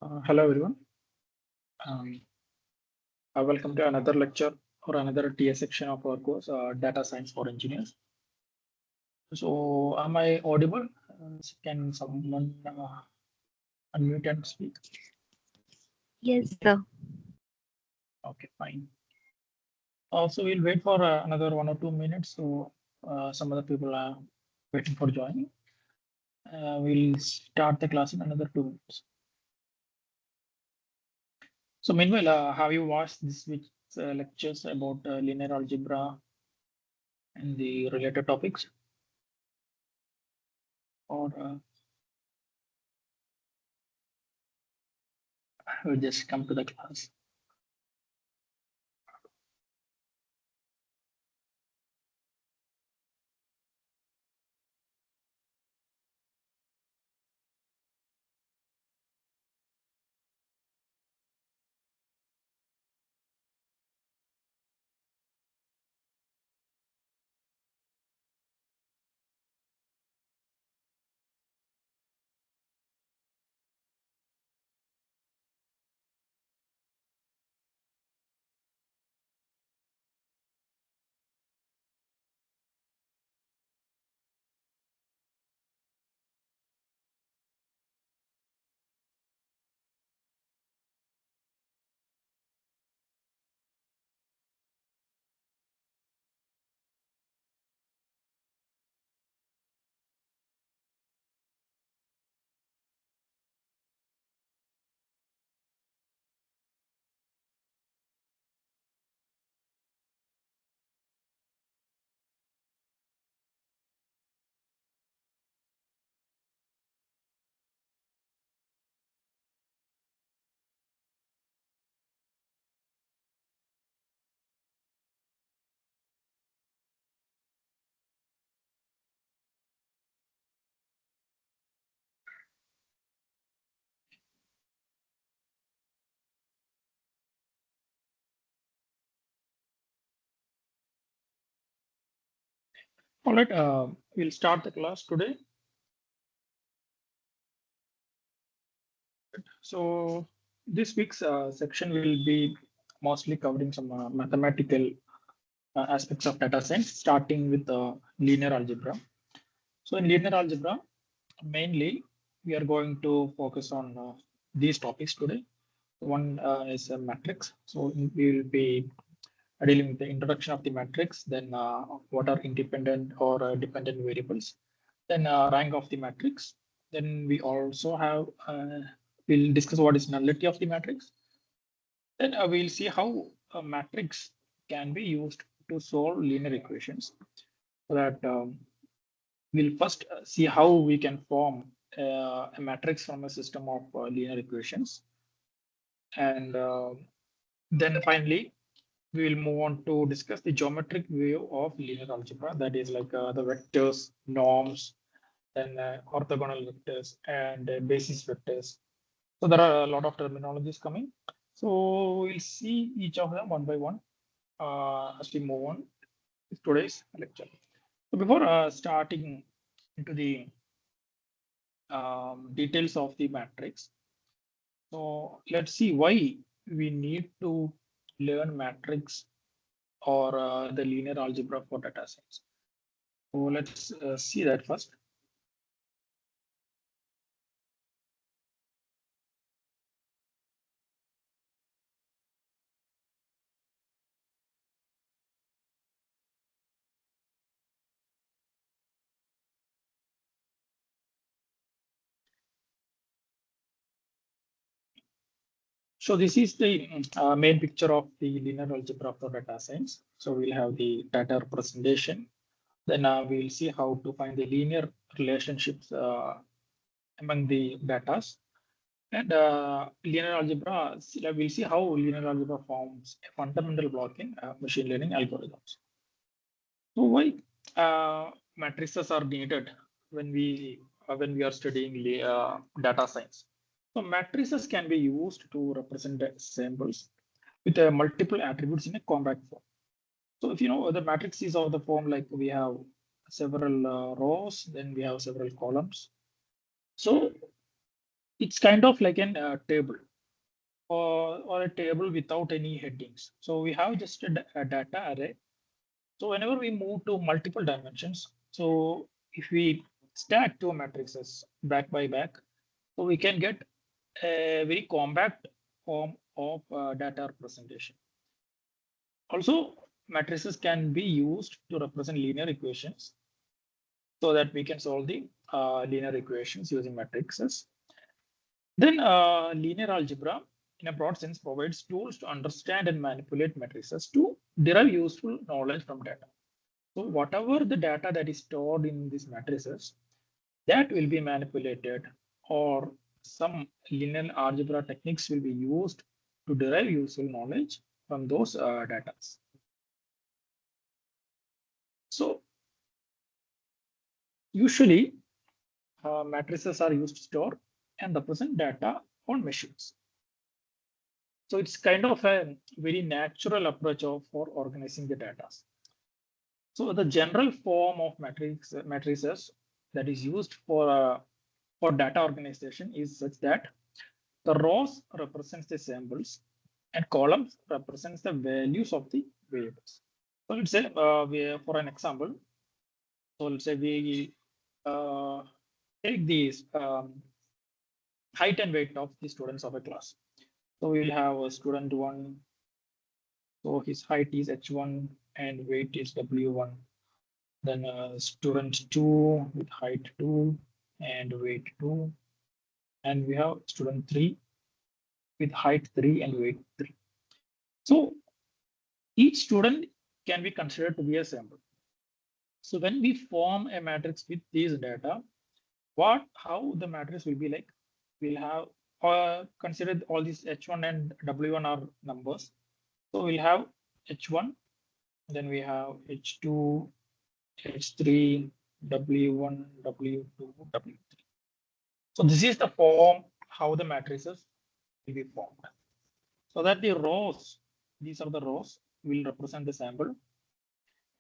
Hello everyone. Um, Welcome to another lecture or another TS section of our course, Data Science for Engineers. So, am I audible? Can someone unmute and speak? Yes, sir. Okay, fine. Also, we'll wait for another 1 or 2 minutes. So, some other people are waiting for joining. We'll start the class in another 2 minutes. So, meanwhile, have you watched this week's lectures about linear algebra and the related topics? Or we'll just come to the class? All right, we'll start the class today. So this week's section will be mostly covering some mathematical aspects of data science, starting with linear algebra. So in linear algebra, mainly we are going to focus on these topics today. One is a matrix. So we will be dealing with the introduction of the matrix, then what are independent or dependent variables, then rank of the matrix. Then we also have, we'll discuss what is nullity of the matrix. Then we'll see how a matrix can be used to solve linear equations. So that we'll first see how we can form a matrix from a system of linear equations. And then finally, we will move on to discuss the geometric view of linear algebra. That is like the vectors, norms, then orthogonal vectors and basis vectors. So there are a lot of terminologies coming. So we'll see each of them one by one as we move on with today's lecture. So before starting into the details of the matrix, so let's see why we need to learn matrix or the linear algebra for data science. So let's see that first. So this is the main picture of the linear algebra for data science. So we'll have the data representation. Then we'll see how to find the linear relationships among the datas. And linear algebra, we'll see how linear algebra forms a fundamental block in machine learning algorithms. So why matrices are needed when we are studying data science? So matrices can be used to represent the samples with multiple attributes in a compact form. So if you know the matrix is of the form like we have several rows, then we have several columns. So It's kind of like an table or a table without any headings. So we have just a data array. So whenever we move to multiple dimensions, so if we stack two matrices back by back, so we can get a very compact form of data representation. Also, matrices can be used to represent linear equations so that we can solve the linear equations using matrices. Then linear algebra, in a broad sense, provides tools to understand and manipulate matrices to derive useful knowledge from data. So whatever the data that is stored in these matrices, that will be manipulated, or some linear algebra techniques will be used to derive useful knowledge from those data. So usually matrices are used to store and represent data on machines. So it's kind of a very natural approach for organizing the data. So the general form of matrices that is used for data organization is such that the rows represents the samples and columns represents the values of the variables. So let's say for an example, so let's say we take these height and weight of the students of a class. So we'll have a student one. So his height is h1 and weight is w1. Then student two with height 2 and weight 2. And we have student 3 with height 3 and weight 3. So each student can be considered to be a sample. So when we form a matrix with these data, how the matrix will be like, we'll have consider all these h1 and w1 are numbers. So we'll have h1, then we have h2, h3, w1, w2, w3. So this is the form how the matrices will be formed. So that the rows, these are the rows, will represent the sample,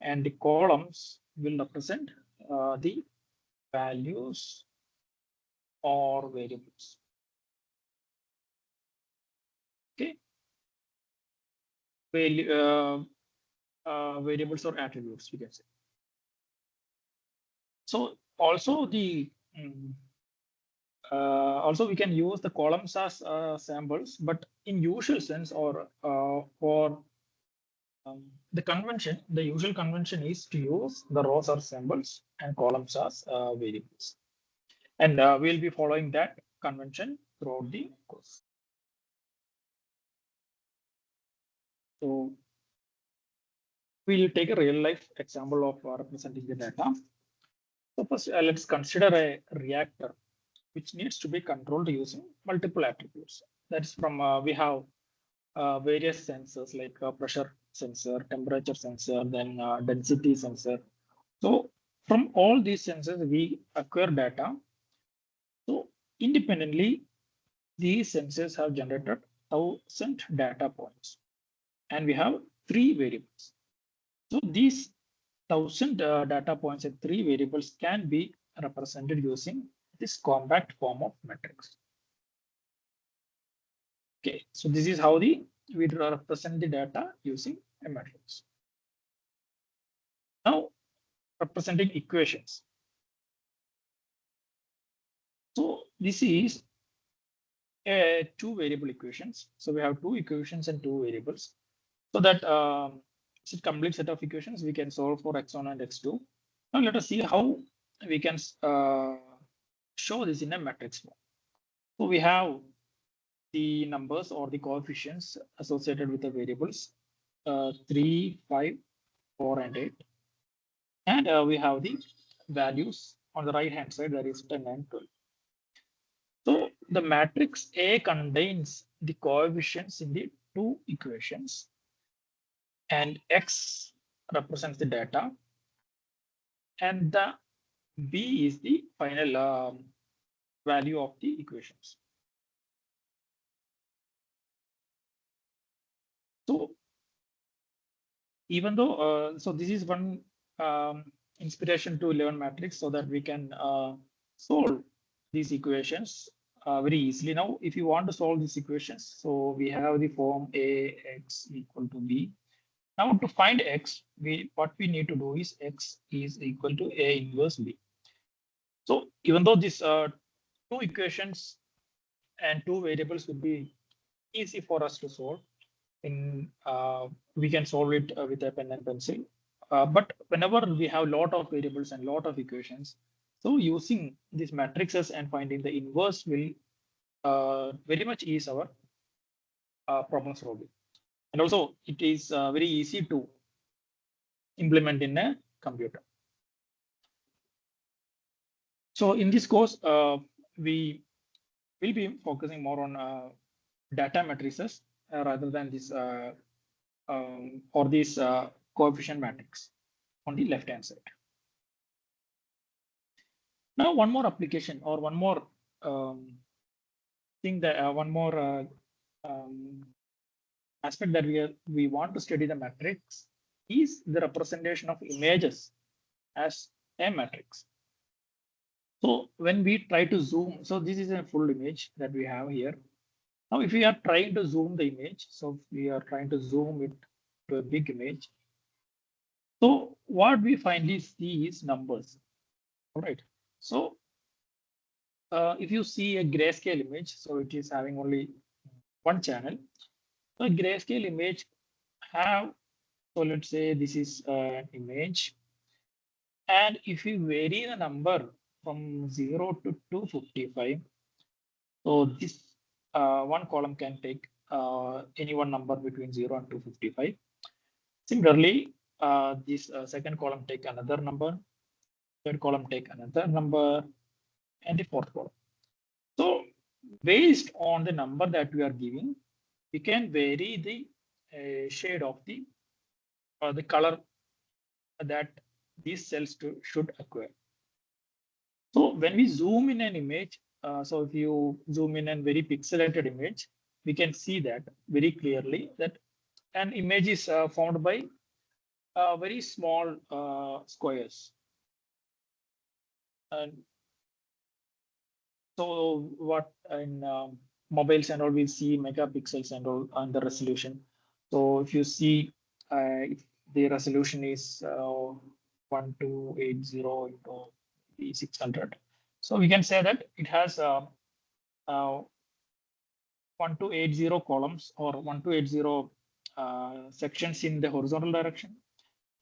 and the columns will represent the values or variables. Okay, variables or attributes, we can say. So also also we can use the columns as samples, but in usual sense or for the usual convention is to use the rows as samples and columns as variables. And we'll be following that convention throughout the course. So we'll take a real life example of representing the data. So first, let's consider a reactor which needs to be controlled using multiple attributes. That's from we have various sensors like pressure sensor, temperature sensor, then density sensor. So from all these sensors, we acquire data. So independently, these sensors have generated 1,000 data points, and we have 3 variables. So these 1,000 data points and 3 variables can be represented using this compact form of matrix. Okay, so this is how we represent the data using a matrix. Now, representing equations. So this is a 2 variable equations. So we have 2 equations and 2 variables. So that it's a complete set of equations we can solve for x1 and x2. Now let us see how we can show this in a matrix form. So we have the numbers or the coefficients associated with the variables 3, 5, 4, and 8. And we have the values on the right hand side, that is 10 and 12. So the matrix A contains the coefficients in the 2 equations, and X represents the data, and the B is the final value of the equations. So even though, so this is one inspiration to 11 matrix so that we can solve these equations very easily. Now, if you want to solve these equations, so we have the form ax equal to b. Now, to find x, what we need to do is x is equal to a inverse b. So even though these two equations and two variables would be easy for us to solve, in we can solve it with a pen and pencil. But whenever we have a lot of variables and lot of equations, so using these matrices and finding the inverse will very much ease our problem solving. And also it is very easy to implement in a computer. So in this course, we will be focusing more on data matrices rather than this or this coefficient matrix on the left hand side. Now, one more application or one more thing that one more aspect that we want to study the matrix is the representation of images as a matrix. So when we try to zoom, so this is a full image that we have here. Now, if we are trying to zoom the image, so we are trying to zoom it to a big image. So what we find is these numbers. All right. So if you see a grayscale image, so it is having only one channel. So a grayscale image have, so let's say this is an image. And if we vary the number from 0 to 255, so this one column can take any one number between 0 and 255. Similarly, this second column take another number, third column take another number, and the fourth column. So based on the number that we are giving, we can vary the shade of the color that these cells should acquire. So when we zoom in an image, so if you zoom in a very pixelated image, we can see that very clearly that an image is formed by very small squares. And so what in mobiles and all, we see megapixels and all on the resolution. So if you see if the resolution is 1280 into 600, so we can say that it has 1280 columns or 1280 sections in the horizontal direction,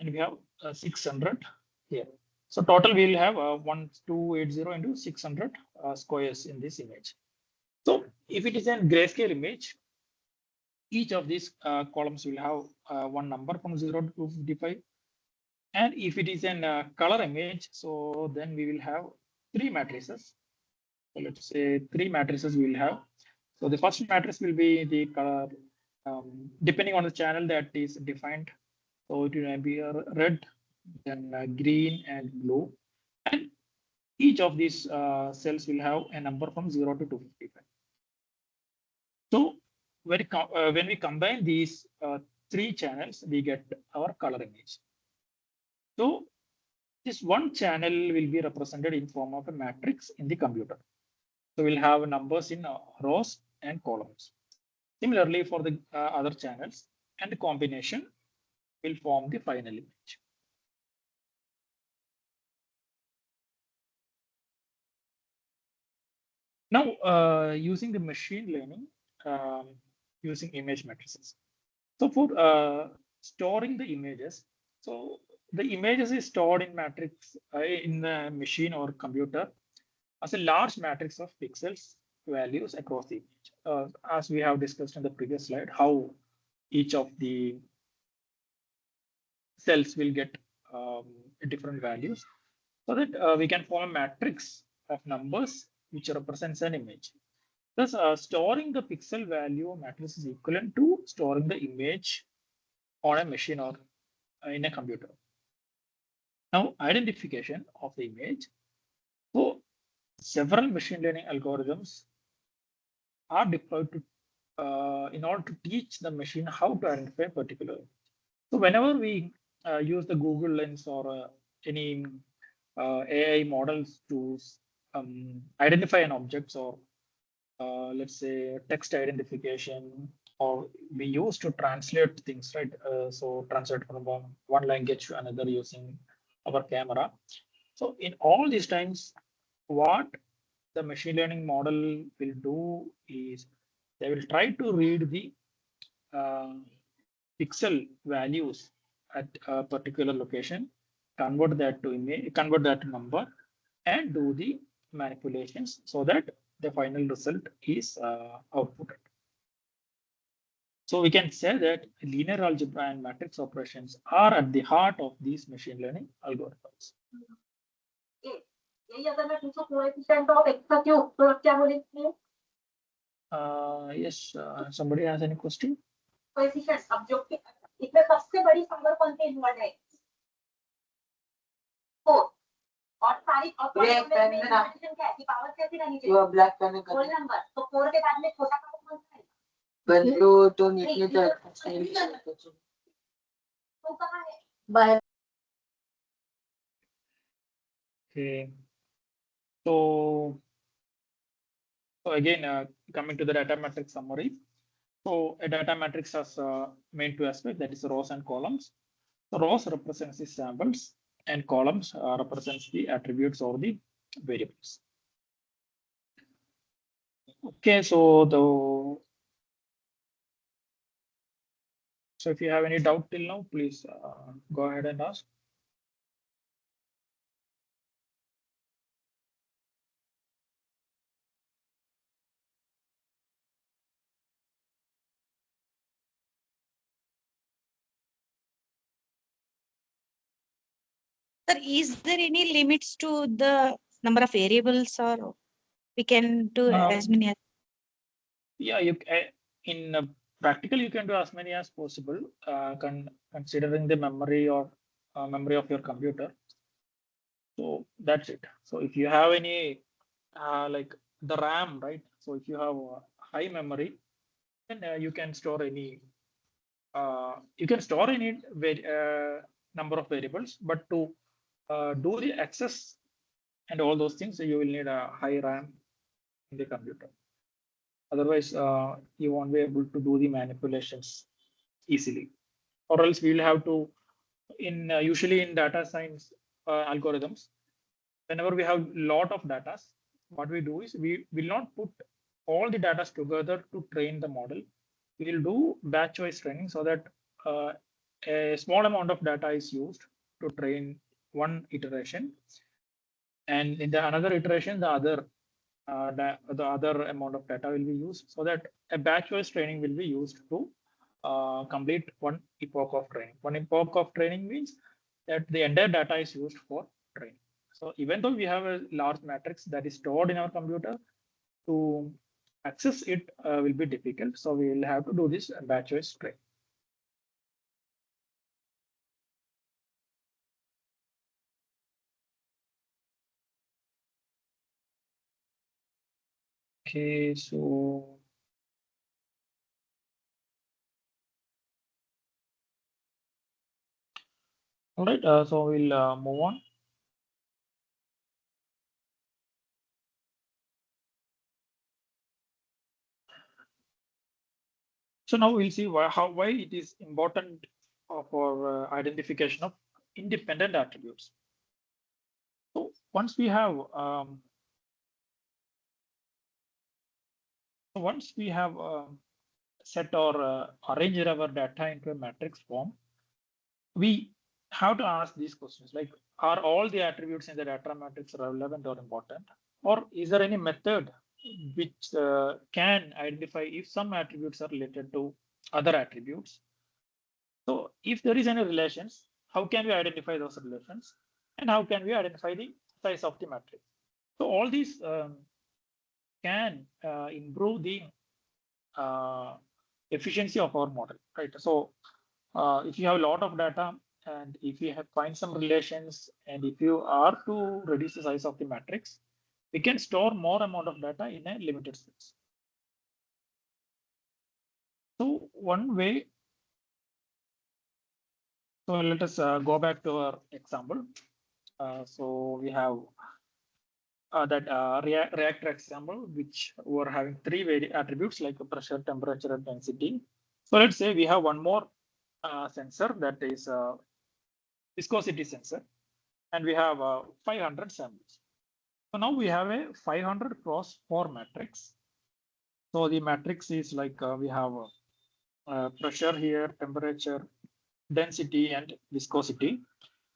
and we have 600 here. So total we will have 1280 into 600 squares in this image. So if it is a grayscale image, each of these columns will have one number from 0 to 255. And if it is a color image, so then we will have three matrices. So let's say three matrices we will have. So the first matrix will be the color, depending on the channel that is defined. So it will be a red, then green and blue. And each of these cells will have a number from 0 to 255. So when we combine these three channels, we get our color image. So this one channel will be represented in form of a matrix in the computer. So we'll have numbers in rows and columns. Similarly, for the other channels, and the combination will form the final image. Now, using the machine learning, using image matrices. So for storing the images, so the images is stored in matrix in the machine or computer as a large matrix of pixels values across the image. As we have discussed in the previous slide, how each of the cells will get different values, so that we can form a matrix of numbers which represents an image. Thus, storing the pixel value matrix is equivalent to storing the image on a machine or in a computer. Now, identification of the image. So, several machine learning algorithms are deployed to in order to teach the machine how to identify a particular image. So, whenever we use the Google Lens or any AI models to identify an object or let's say text identification, or we use to translate things, right? So translate from one language to another using our camera. So in all these times, what the machine learning model will do is they will try to read the uh, pixel values at a particular location, convert that to image, convert that to number, and do the manipulations so that the final result is outputted. So we can say that linear algebra and matrix operations are at the heart of these machine learning algorithms. Yes, somebody has any question? Coefficient अब जो कि इसमें सबसे बड़ी संख्या कौन सी involve है 4 और सारी ब्लैक पेन में इन्वर्टेशन क्या है कि पावर कैसी रहनी चाहिए वो ब्लैक पेन का होल नंबर तो 4 के बाद में छोटा कौन सा है बंदो तो निकले तो कहां है बाहर. Okay. So again, coming to the data matrix summary. So a data matrix has main two aspects, that is rows and columns. So rows represents the samples and columns represents the attributes or the variables. Okay, so if you have any doubt till now, please go ahead and ask. Sir, is there any limits to the number of variables, or we can do as many as? Yeah, you in practical you can do as many as possible, considering the memory or memory of your computer. So that's it. So if you have any like the RAM, right? So if you have high memory, then you can store any number of variables, but to do the access and all those things, you will need a high RAM in the computer. Otherwise, you won't be able to do the manipulations easily, or else we will have to, usually in data science algorithms, whenever we have lot of data, what we do is we will not put all the data together to train the model. We will do batch-wise training so that a small amount of data is used to train one iteration, and in the another iteration, the other amount of data will be used, so that a batch-wise training will be used to complete one epoch of training. One epoch of training means that the entire data is used for training. So even though we have a large matrix that is stored in our computer, to access it will be difficult. So we will have to do this batch-wise training. Okay, so all right, so we'll move on. So now we'll see why it is important for identification of independent attributes. So once we have set or arranged our data into a matrix form, we have to ask these questions like, are all the attributes in the data matrix relevant or important? Or is there any method which can identify if some attributes are related to other attributes? So if there is any relations, how can we identify those relations? And how can we identify the size of the matrix? So all these can improve the efficiency of our model, right? So if you have a lot of data, and if you find some relations, and if you are to reduce the size of the matrix, we can store more amount of data in a limited space. So one way, so let us go back to our example. So we have reactor example, which were having three attributes like pressure, temperature, and density. So let's say we have one more sensor, that is a viscosity sensor, and we have 500 samples. So now we have a 500 cross 4 matrix. So the matrix is like we have pressure here, temperature, density, and viscosity,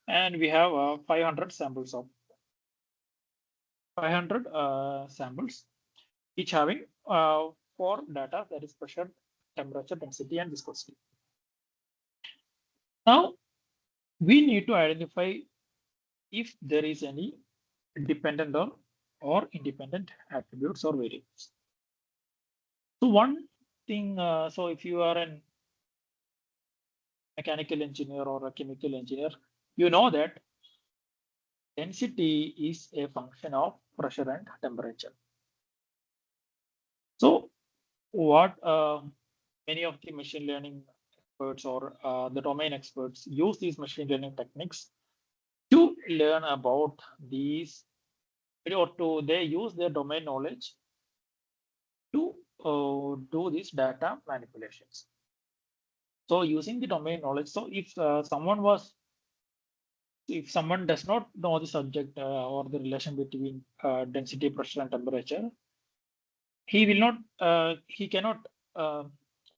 and we have 500 samples, each having 4 data, that is pressure, temperature, density, and viscosity. Now we need to identify if there is any dependent or independent attributes or variables. So one thing, so if you are an mechanical engineer or a chemical engineer, you know that density is a function of pressure and temperature. So what many of the machine learning experts or the domain experts use these machine learning techniques to learn about these, or they use their domain knowledge to do these data manipulations. So using the domain knowledge, so if someone does not know the subject or the relation between density, pressure, and temperature, he cannot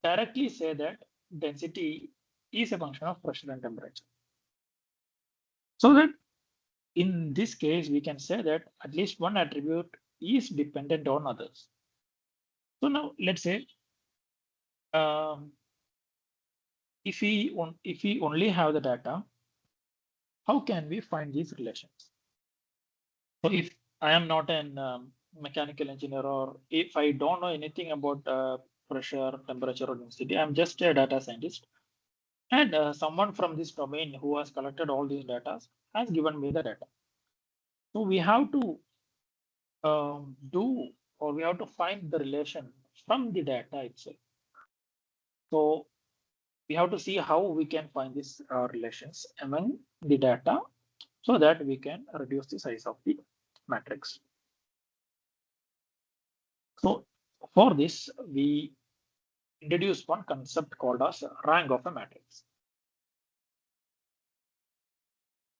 directly say that density is a function of pressure and temperature. So that in this case, we can say that at least one attribute is dependent on others. So now let's say if we only have the data, how can we find these relations? So if I am not an mechanical engineer, or if I don't know anything about pressure, temperature, or density, I'm just a data scientist, and someone from this domain who has collected all these data has given me the data. So we have to we have to find the relation from the data itself. So we have to see how we can find these relations among the data so that we can reduce the size of the matrix. So for this, we introduce one concept called as rank of a matrix.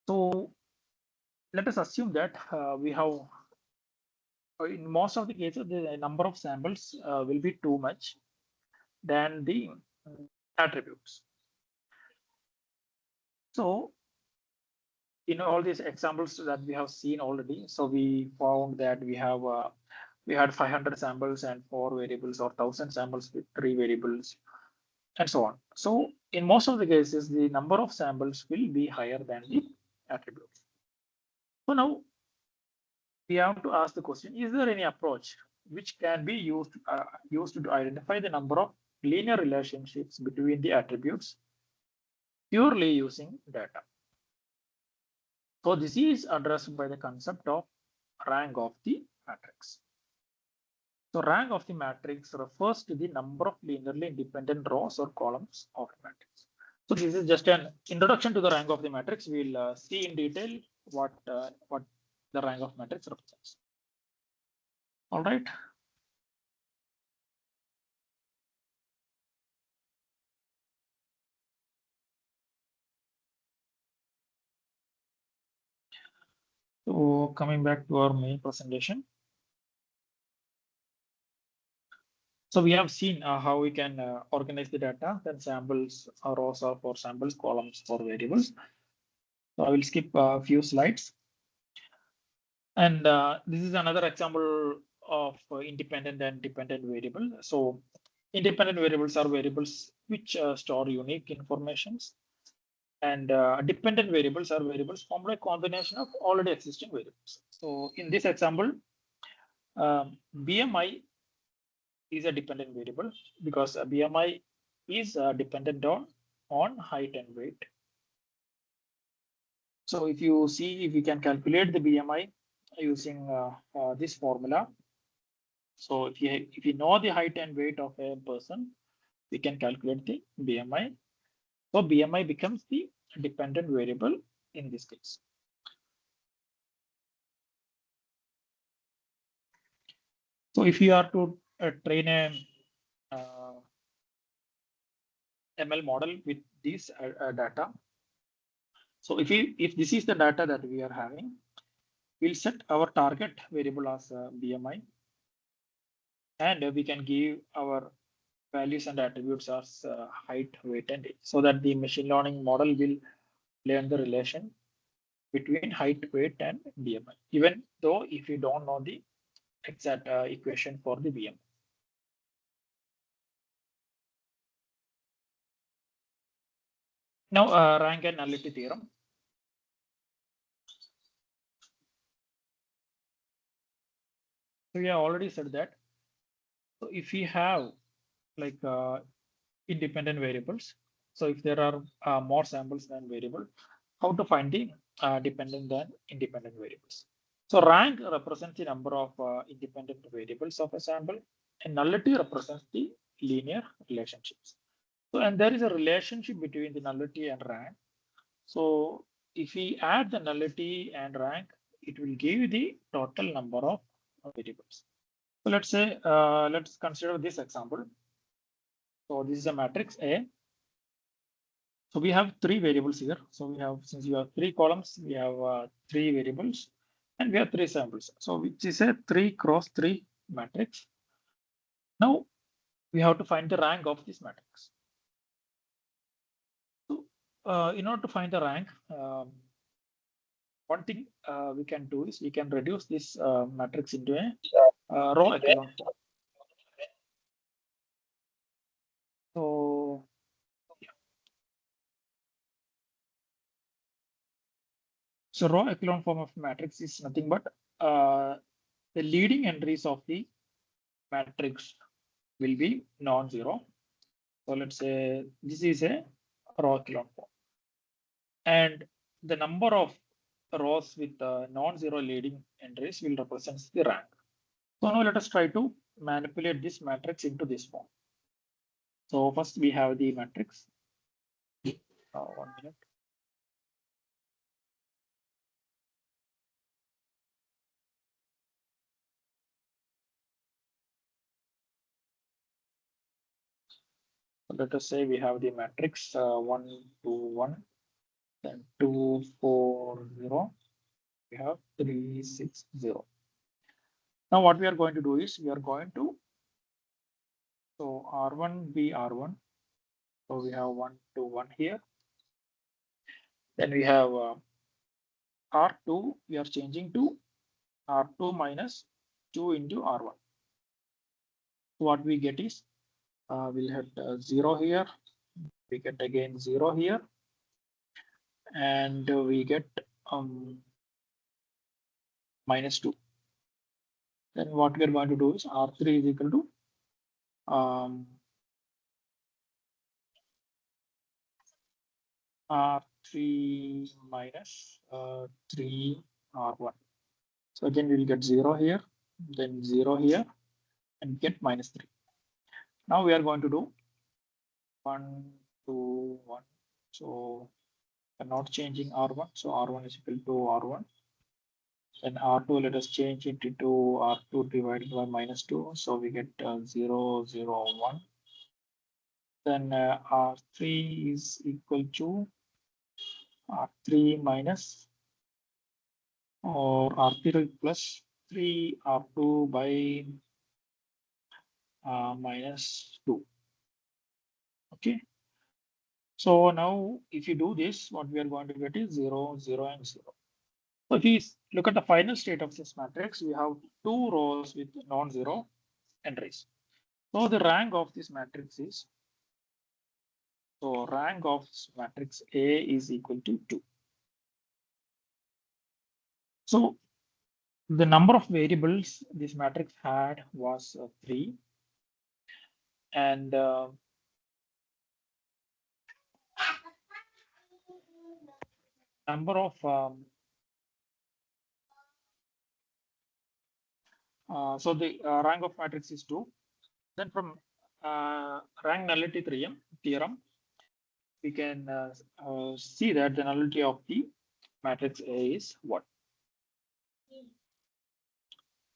So let us assume that we have, in most of the cases, the number of samples will be too much than the attributes. So in all these examples that we have seen already, so we found that we had 500 samples and 4 variables, or 1000 samples with 3 variables, and so on. So in most of the cases, the number of samples will be higher than the attributes. So now we have to ask the question, is there any approach which can be used to identify the number of linear relationships between the attributes purely using data? So this is addressed by the concept of rank of the matrix. So rank of the matrix refers to the number of linearly independent rows or columns of a matrix. So this is just an introduction to the rank of the matrix. We'll see in detail what the rank of matrix represents. All right. So coming back to our main presentation. So we have seen how we can organize the data, then samples, rows are for samples, columns for variables. So I will skip a few slides. And this is another example of independent and dependent variable. So independent variables are variables which store unique informations, and dependent variables are variables formed by a combination of already existing variables. So in this example, BMI is a dependent variable because BMI is dependent on height and weight. So if you see, if we can calculate the BMI using this formula. So if you know the height and weight of a person, we can calculate the BMI. So BMI becomes the dependent variable in this case. So if you are to train a ML model with this data, so if this is the data that we are having, we'll set our target variable as BMI, and we can give our values and attributes as height, weight, and age, so that the machine learning model will learn the relation between height, weight, and BMI, even though if you don't know the exact equation for the BMI. Now, rank and nullity theorem. So we have already said that. So if we have like independent variables, so if there are more samples than variable, how to find the dependent than independent variables? So rank represents the number of independent variables of a sample, and nullity represents the linear relationships. So, and there is a relationship between the nullity and rank. So if we add the nullity and rank, it will give you the total number of variables. So let's say, let's consider this example. So this is a matrix A. So we have three variables here. So we have, since you have three columns, we have three variables and we have three samples. So which is a 3 cross 3 matrix. Now we have to find the rank of this matrix. So in order to find the rank, one thing we can do is we can reduce this matrix into a row echelon form. So yeah. So row echelon form of matrix is nothing but the leading entries of the matrix will be non-zero. So let's say this is a row echelon form, and the number of rows with non-zero leading entries will represent the rank. So now let us try to manipulate this matrix into this form. So first we have the matrix. 1 minute. So let us say we have the matrix 1, 2, 1, then 2, 4, 0. We have 3, 6, 0. Now what we are going to do is we are going to, so R1 be R1. So we have 1, 2, 1 here. Then we have R2, we are changing to R2 minus 2 into R1. So what we get is we'll have 0 here. We get again 0 here. And we get minus 2. Then what we are going to do is R3 is equal to R3 minus 3 R1. So again, we'll get 0 here, then 0 here, and get minus 3. Now we are going to do 1, 2, 1. So we're not changing R1. So R1 is equal to R1. Then R2, let us change it into R2 divided by minus 2. So we get 0, 0, 1. Then R3 is equal to R3 minus or R3 plus 3 R2 by minus 2. Okay. So now if you do this, what we are going to get is 0, 0, and 0. So if you look at the final state of this matrix, we have two rows with non-zero entries. So the rank of this matrix is, so rank of matrix A is equal to 2. So the number of variables this matrix had was 3. And number of so the rank of matrix is 2. Then from rank nullity theorem, we can see that the nullity of the matrix A is what?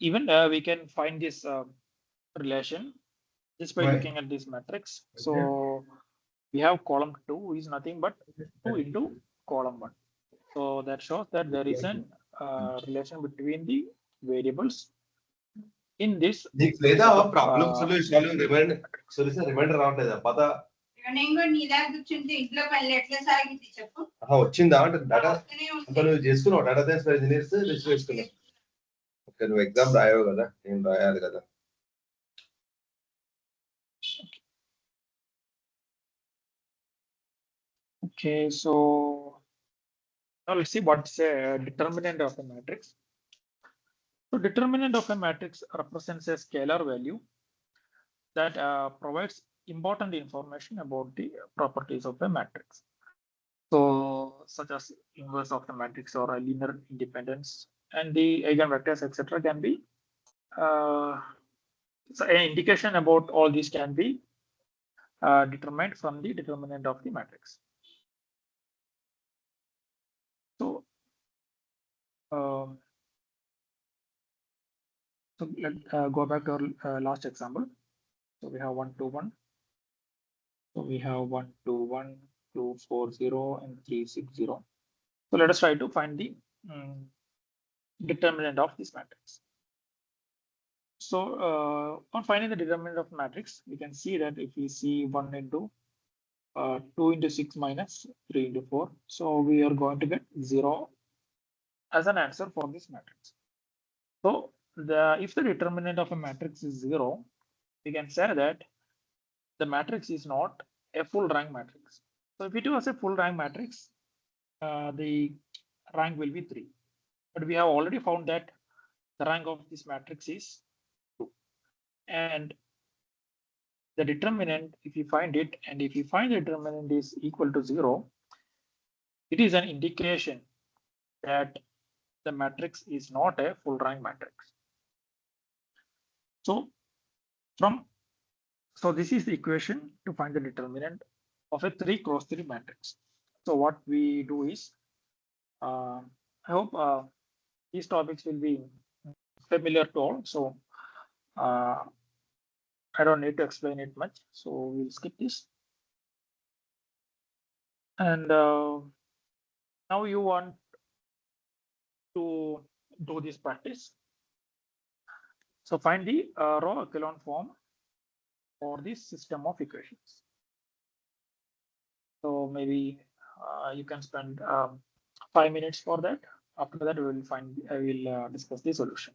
even we can find this relation just by Right. looking at this matrix. So we have column 2 is nothing but 2 into column 1. So that shows that there is an relation between the variables in this నీకు లేదా set of, problem solution reminder రావట్లేదా పాత నేను కూడా నీ దగ్గర కూర్చుంటే ఇంట్లో పనులు ఎట్లా సాగింది చెప్పు. వచ్చిందా అంటే డేటా వస్తూనే అంటే ఉంటాయి. నువ్వు చేసుకున్నావు డేటా సైన్స్ ఇంజనీర్స్ రిజిస్టర్ చేసుకున్నావు. ఓకే నువ్వు ఎగ్జామ్ రాయావు కదా నేను రాయాలి కదా. okay, so now let's see what's a determinant of a matrix. So determinant of a matrix represents a scalar value that provides important information about the properties of a matrix. So such as inverse of the matrix or a linear independence and the eigenvectors, etc. can be so an indication about all these can be determined from the determinant of the matrix. So so let's go back to our last example. So we have 1 2 1. So we have 1 2 1 2 4 0 and 3 6 0. So let us try to find the determinant of this matrix. So on finding the determinant of matrix, we can see that if we see 1 into 2 into 6 minus 3 into 4, so we are going to get 0 as an answer for this matrix. So if the determinant of a matrix is 0, we can say that the matrix is not a full rank matrix. So if it was a full rank matrix, the rank will be 3. But we have already found that the rank of this matrix is 2. And the determinant, if you find it, and if you find the determinant is equal to 0, it is an indication that the matrix is not a full rank matrix. So this is the equation to find the determinant of a 3 cross 3 matrix. So what we do is, I hope these topics will be familiar to all. So I don't need to explain it much. So we'll skip this. And now you want to do this practice. So find the row echelon form for this system of equations. So maybe you can spend 5 minutes for that. After that, I will discuss the solution.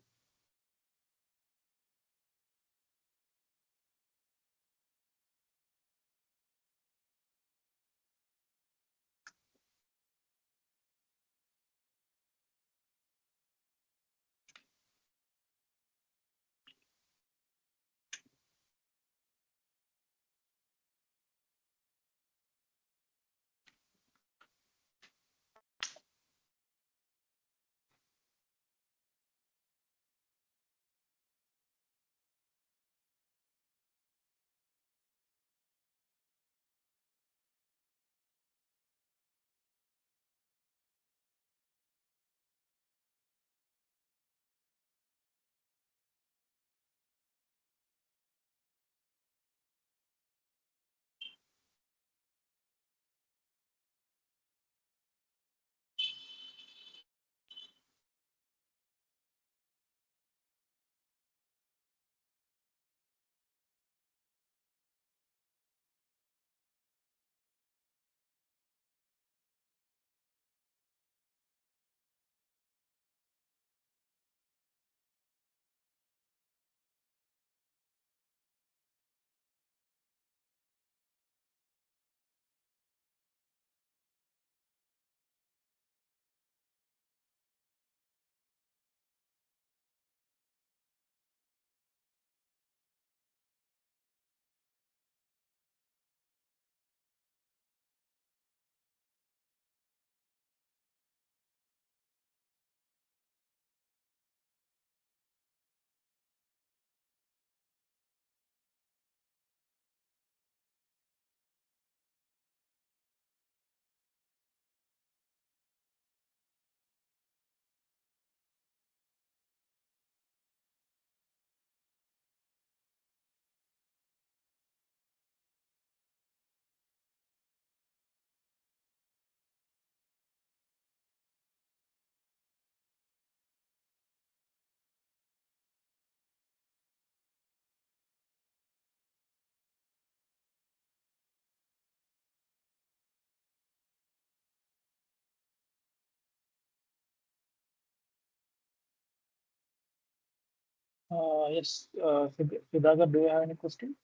Yes, Sudhakar, do you have any question?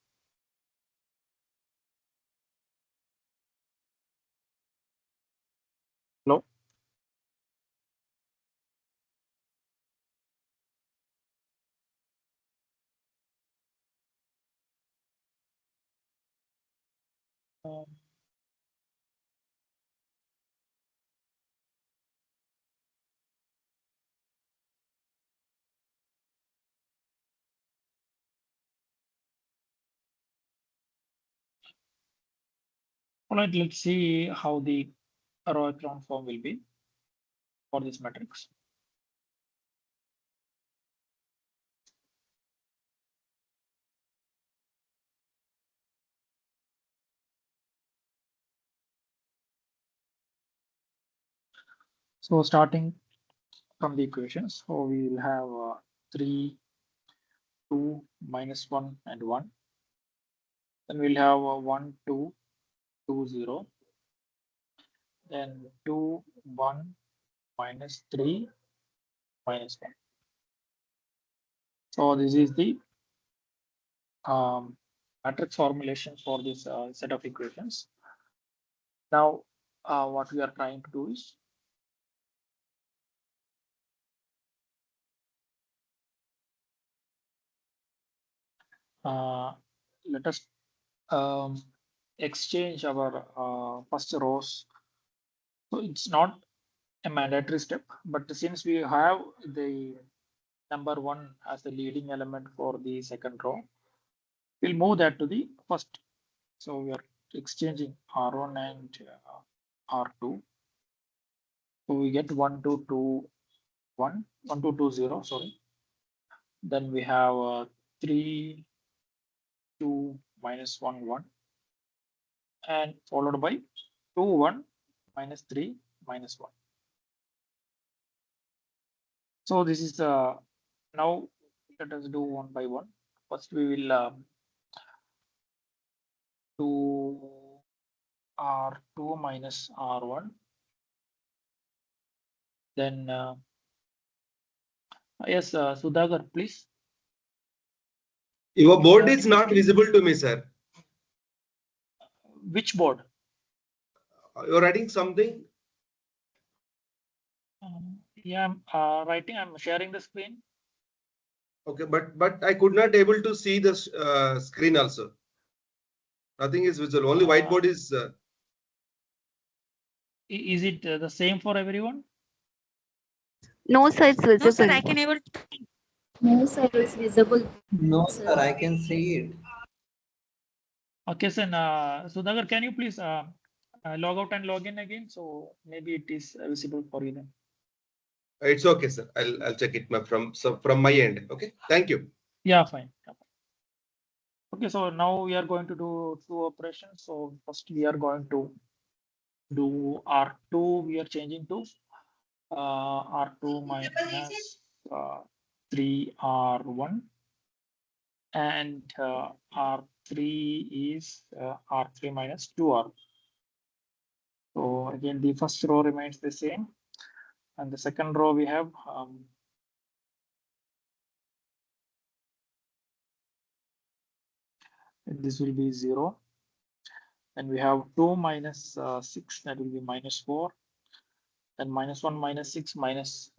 No. Um, All right, let's see how the row echelon form will be for this matrix. So starting from the equations, so we will have 3, 2, -1, and 1. Then we'll have 1, 2, 2, 0. Then 2, 1, -3, -1. So this is the matrix formulation for this set of equations. Now, what we are trying to do is let us exchange our first rows. So it's not a mandatory step, but since we have the number 1 as the leading element for the second row, we'll move that to the first. So we are exchanging R1 and R2. So we get 1, 2, 2, 1, 1, 2, 2, 0, sorry. Then we have 3, 2, -1, 1, and followed by 2, 1, -3, -1. So this is the, now let us do one by one. First we will do R2 minus R1. Then yes, Sudhakar, please. Your You board have any is not question? visible to me, sir. Which board? You're writing something? Yeah, I'm writing. I'm sharing the screen. Okay, but I could not able to see the screen also. Nothing is visible. Only whiteboard is. Is it the same for everyone? No, sir, it's No, sir, visible. I can able to. No, sir, it's visible. No, sir, I can see it. Okay, then Sudhakar, can you please log out and log in again? So maybe it is visible for you then. It's okay, sir. I'll check it from my end. Okay. Thank you. Yeah, fine. Okay, so now we are going to do two operations. So first we are going to do R2. We are changing to R2 minus 3R1, and R3 is R3 minus 2R. So again, the first row remains the same, and the second row we have this will be 0. Then we have 2 minus 6, that will be -4. Then -1 minus 6 minus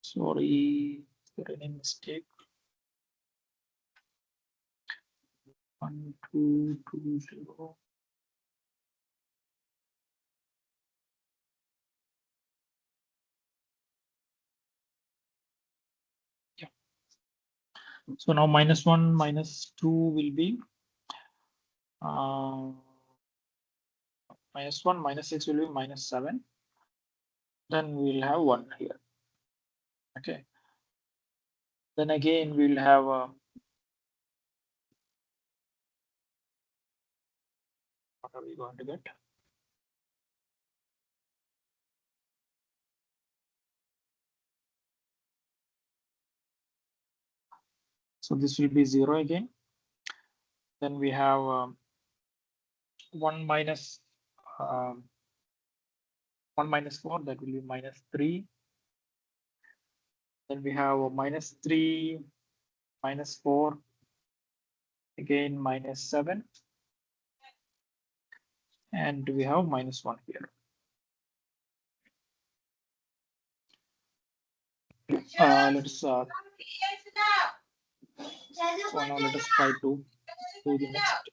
sorry, is there any mistake? 1, 2, 2, 0. Yeah. So now -1 minus 2 will be -1 -6 will be -7. Then we'll have 1 here. Okay. Then again we'll have what are we going to get? So this will be 0 again. Then we have 1 minus 1 minus 4, that will be minus 3. Then we have a minus 3, minus 4, again minus 7. And we have minus 1 here. Let's so now let us try to do the next.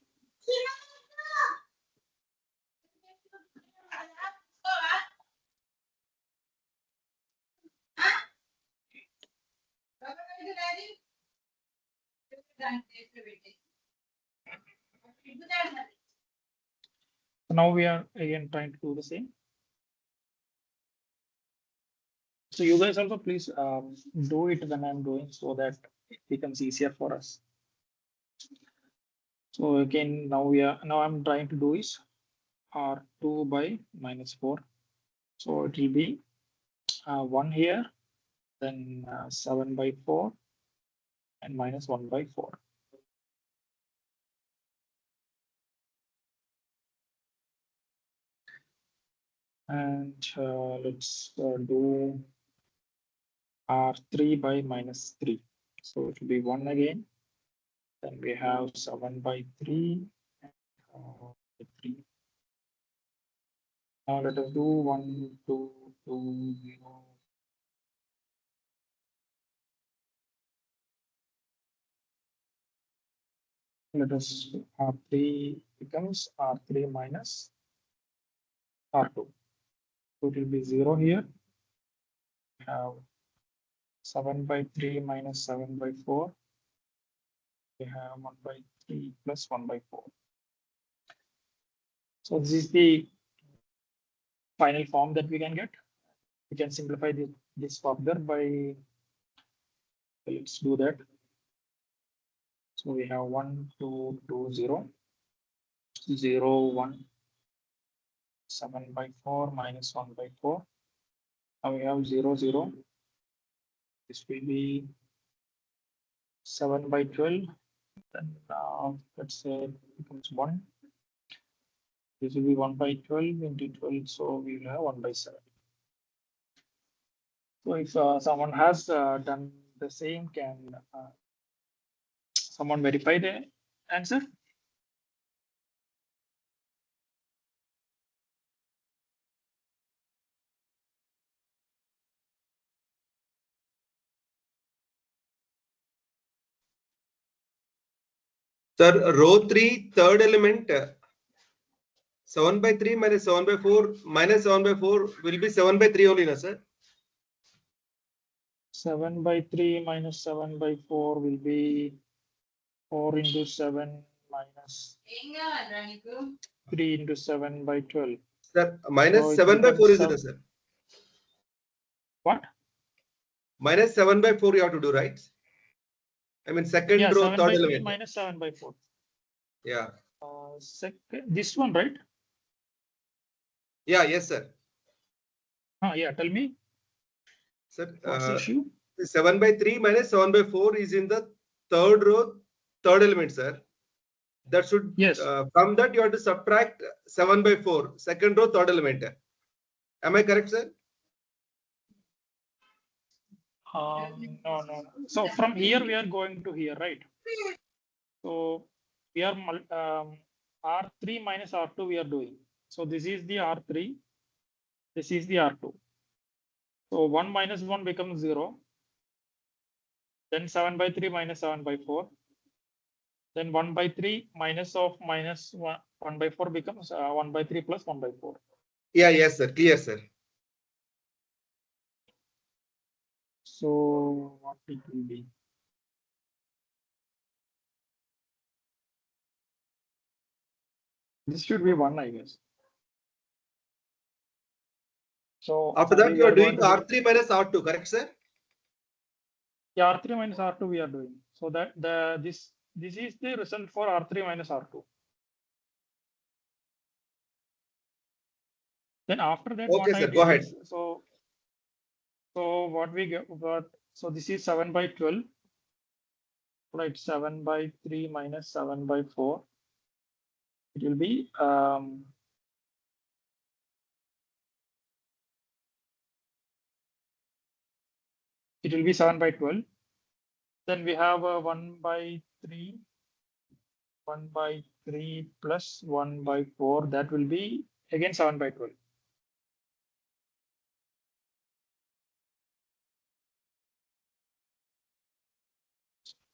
So now we are again trying to do the same. So you guys also please do it when I'm doing, so that it becomes easier for us. So again, now I'm trying to do is R2 by minus 4. So it will be 1 here, then 7 by 4, and minus 1 by 4. And let's do R3 by minus 3. So it will be 1 again. Then we have 7 by 3 and 3. Now let us do 1, 2, 2, 0. Let us R3 becomes R3 minus R2. So it will be 0 here. We have 7 by 3 minus 7 by 4. We have 1 by 3 plus 1 by 4. So this is the final form that we can get. We can simplify this further by, let's do that. So we have 1, 2, 2, 0, 0, 1, 7 by 4 minus 1 by 4. Now we have 0, 0. This will be 7 by 12. Then let's say it becomes 1. This will be 1 by 12 into 12. So we will have 1 by 7. So if someone has done the same, can someone verify the answer? Sir, row 3, third element, 7 by 3 minus 7 by 4 minus 7 by 4 will be 7 by 3 only, na, sir? 7 by 3 minus 7 by 4 will be 4 into 7 minus 3 into 7 by 12. Sir, minus So it 7 by 4 is becomes it, sir? What? Minus 7 by 4 you have to do, right? I mean, second Yeah, row, 7 third by 3 element. minus 7 by 4. Yeah. This one, right? Yeah, yes, sir. Yeah, tell me. Sir, What's the issue? 7 by 3 minus 7 by 4 is in the third row, third element, sir. That should, Yes. from that you have to subtract 7 by 4, second row, third element. Am I correct, sir? No. So from here we are going to here, right? So we are R3 minus R2 we are doing. So this is the R3. This is the R2. So 1 minus 1 becomes 0. Then 7 by 3 minus 7 by 4. Then 1 by 3 minus of minus 1 by 4 becomes 1 by 3 plus 1 by 4. Yeah, yes, sir. Clear, sir. So what it will be? This should be 1, I guess. So After that, we you are going doing to do- R3 minus R2, correct, sir? Yeah, R3 minus R2 we are doing. So that this is the result for R3 minus R2. Then after that, Okay, what I sir, go did ahead. is, so what we got, so this is 7 by 12, right? 7 by 3 minus 7 by 4. It will be it will be 7 by 12. Then we have 1 by 3, 1 by 3 plus 1 by 4. That will be again 7 by 12.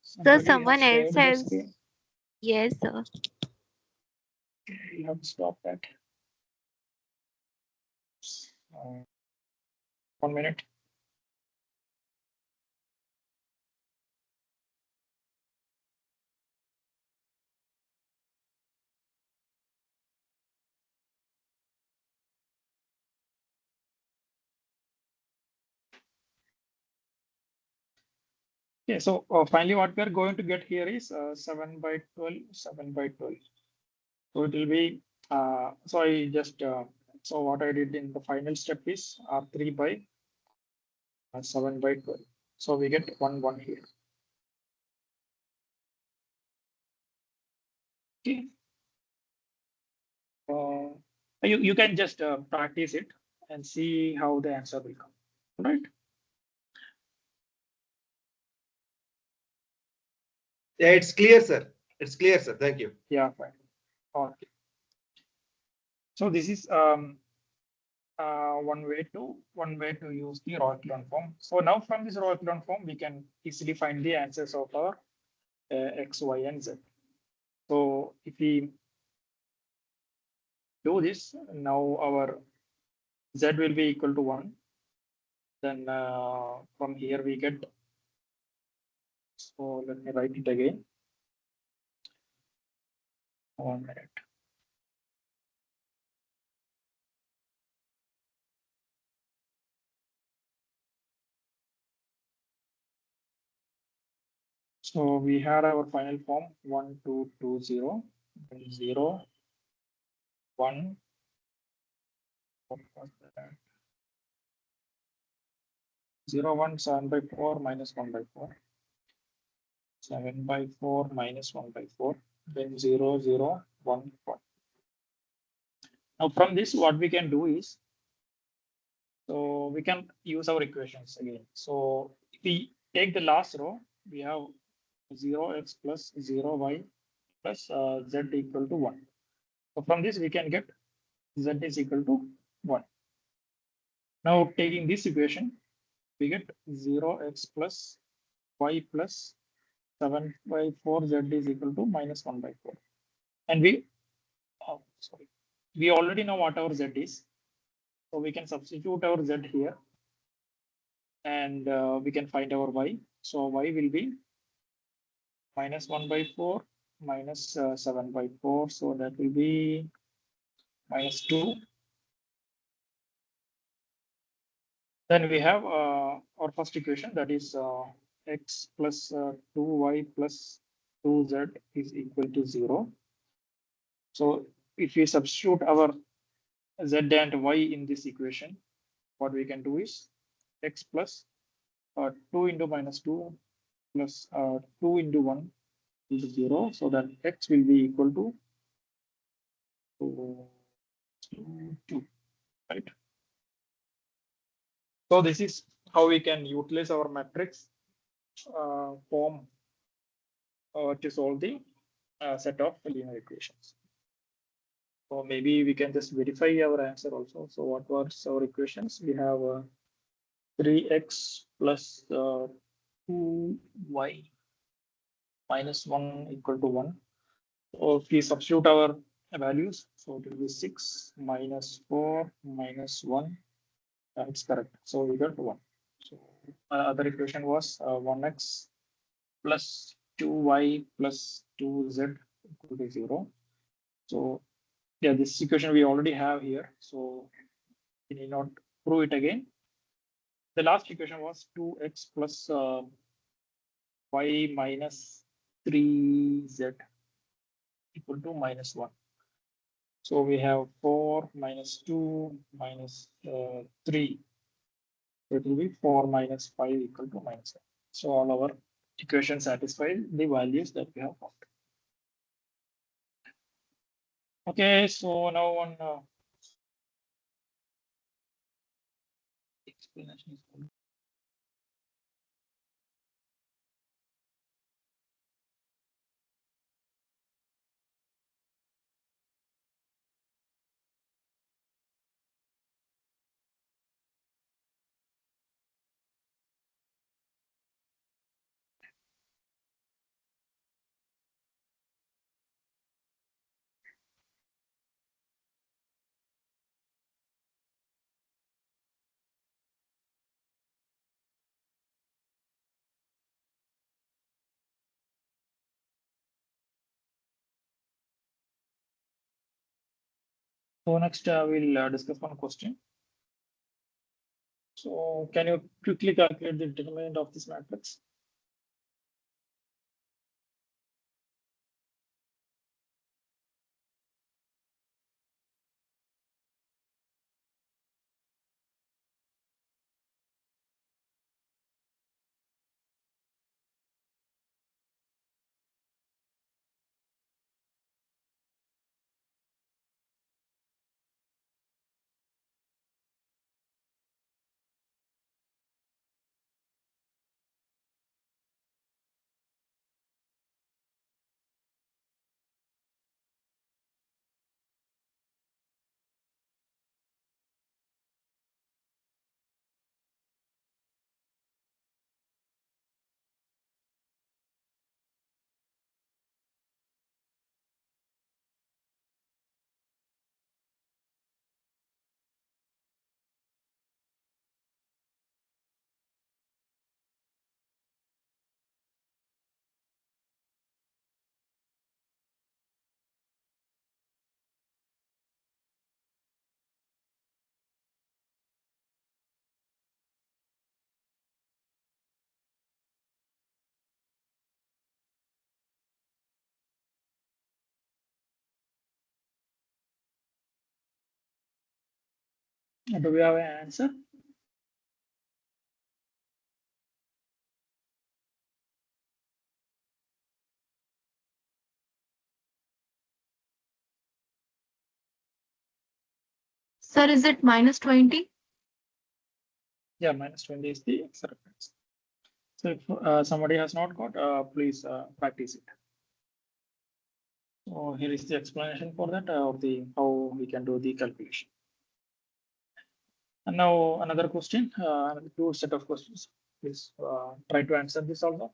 Sir, Somebody someone has else shared the has. screen. Yes, sir. We have to stop that. 1 minute. Okay, so finally what we are going to get here is 7 by 12, 7 by 12. So it will be, so I just, so what I did in the final step is R3 by 7 by 12. So we get 1, 1 here. Okay. You can just practice it and see how the answer will come. All right. Yeah, it's clear, sir. It's clear, sir. Thank you. Yeah, fine. Okay. So this is one way to use the row echelon form. So now from this row echelon form, we can easily find the answers of our x, y, and z. So if we do this, now our z will be equal to 1. Then from here we get, so let me write it again. 1 minute. So we had our final form 1, 2, 2, 0, 0, 1. What was that? 0, 1, 7 by 4 minus 1 by 4. 7 by 4 minus 1 by 4. Then 0, 0, 1, 1. Now from this, what we can do is, so we can use our equations again. So if we take the last row, we have 0x plus 0y plus z equal to 1. So from this, we can get z is equal to 1. Now taking this equation, we get 0x plus y plus 7 by 4 z is equal to minus 1 by 4. And we, oh, sorry, we already know what our z is. So we can substitute our z here and we can find our y. So y will be minus 1 by 4 minus 7 by 4. So that will be minus 2. Then we have our first equation, that is x plus 2y plus 2z is equal to 0. So if we substitute our z and y in this equation, what we can do is x plus 2 into minus 2 plus 2 into 1 is 0. So that x will be equal to 2, right? So this is how we can utilize our matrix form to solve the set of linear equations. So maybe we can just verify our answer also. So what was our equations? We have 3x plus 2y minus 1 equal to 1. So if we substitute our values, so it will be 6 minus 4 minus 1. It's correct. So we got 1. So other equation was 1x plus 2y plus 2z equal to 0. So yeah, this equation we already have here. So we need not prove it again. The last equation was 2x plus y minus 3z equal to minus 1. So we have 4 minus 2 minus 3. So it will be 4 minus 5 equal to minus 1. So all our equations satisfy the values that we have found. Okay, so now on explanation is So next we'll discuss one question. So can you quickly calculate the determinant of this matrix? Do we have an answer? Sir, is it -20? Yeah, -20 is the correct answer. So if somebody has not got, please practice it. So here is the explanation for that, of the how we can do the calculation. And now another question, two set of questions. Please try to answer this also.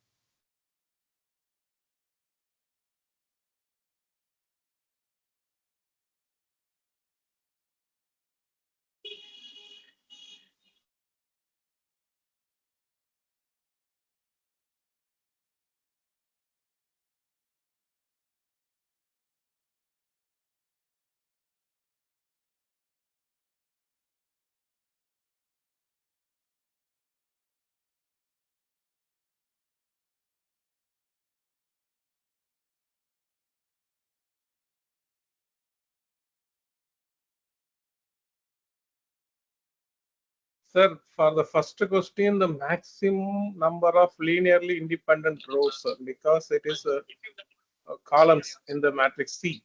Sir, for the first question, the maximum number of linearly independent rows, sir, because it is columns in the matrix C.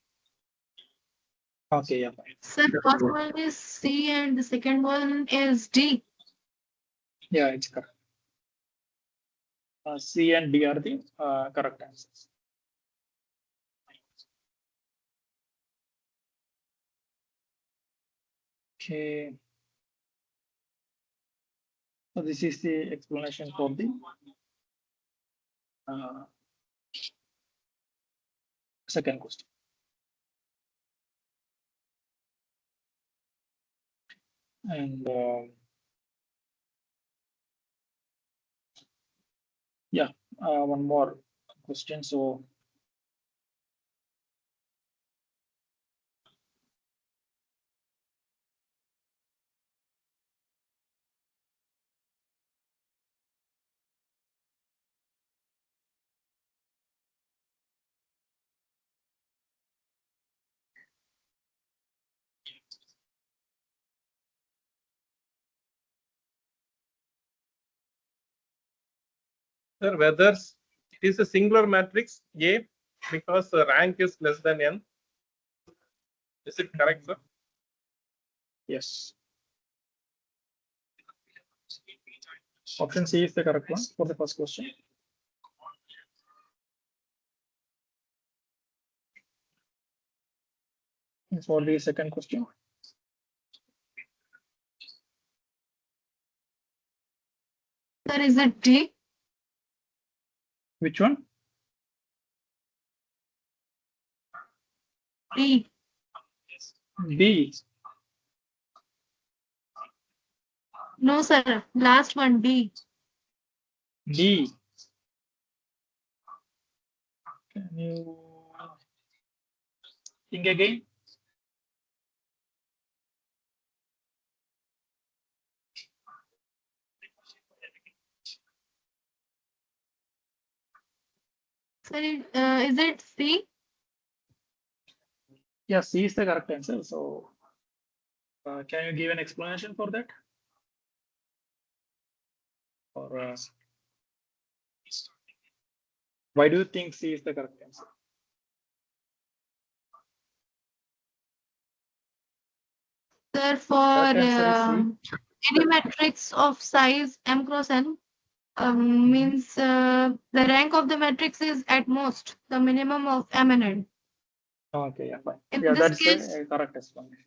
Okay, yeah. Sir, first one is C and the second one is D. Yeah, it's correct. C and D are the correct answers. Okay. So this is the explanation for the second question. And yeah, one more question. So Sir, whether it is a singular matrix A because the rank is less than n. Is it correct, sir? yes. Option C is the correct one for the first question. And for the second question, Sir, is it D? which one? D. D. No, sir. Last one, D. D. Can you think again? Sir, is it C? Yeah, C is the correct answer. So, can you give an explanation for that? Or why do you think C is the correct answer? Sir, for Correct answer is C. any matrix of size m cross n means the rank of the matrix is at most the minimum of m and n. Okay, yeah, fine. In Yeah, this that's the case, correct explanation.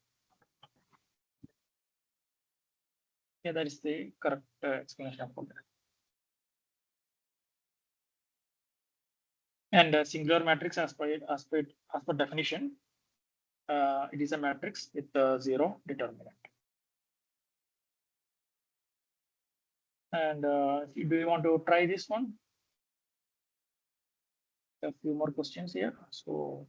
Yeah, that is the correct explanation for that. And singular matrix as per definition, it is a matrix with zero determinant. And do you want to try this one? A few more questions here. So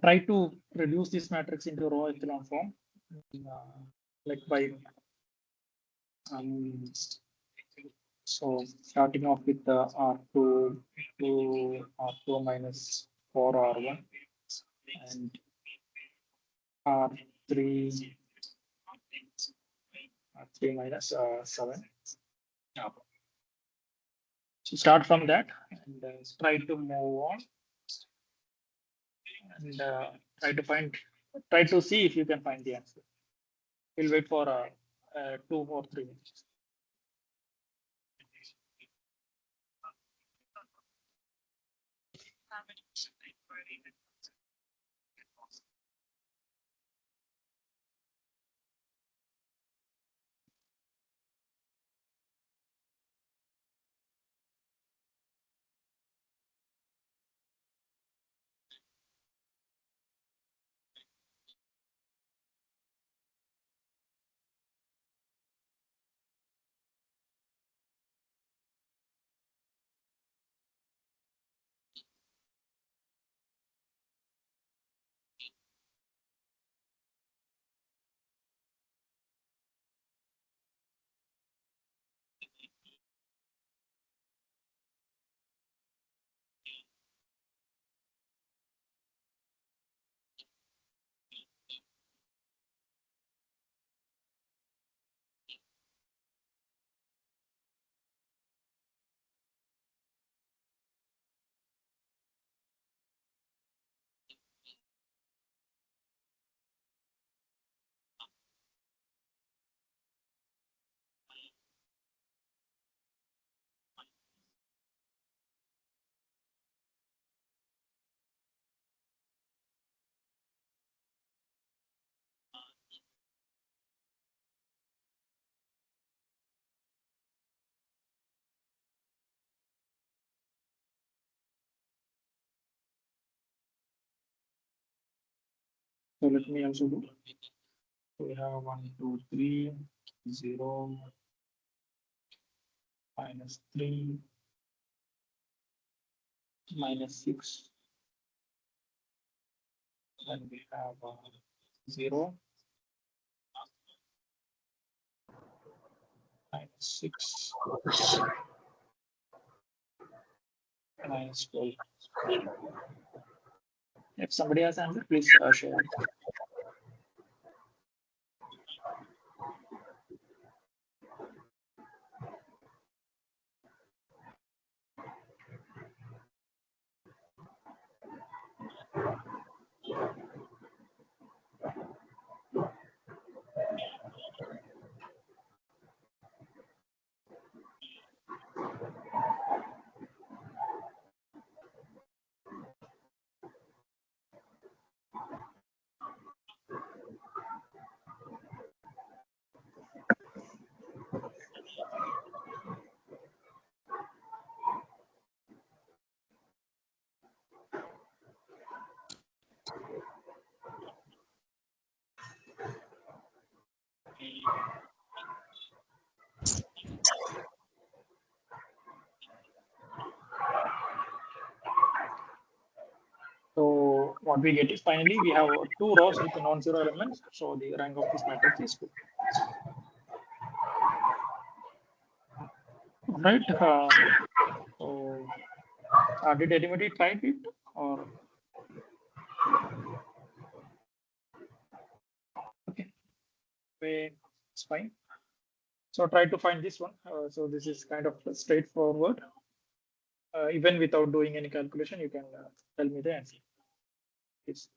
try to reduce this matrix into row echelon form, like by so starting off with the R2 to R2 minus 4 R1 and R3 R3 minus 7. So start from that and try to move on and try to see if you can find the answer. We'll wait for 2 or 3 minutes. So let me also do. So we have 1, 2, 3, 0, minus 3, minus 6. Then we have 0, minus 6, minus 12. If somebody has answer, please share it. So So what we get is finally we have two rows with non-zero elements. So the rank of this matrix is 2. Right. So did anybody try it or? Okay, it's fine. So try to find this one. So this is kind of straightforward. Even without doing any calculation, you can tell me the answer. Yes.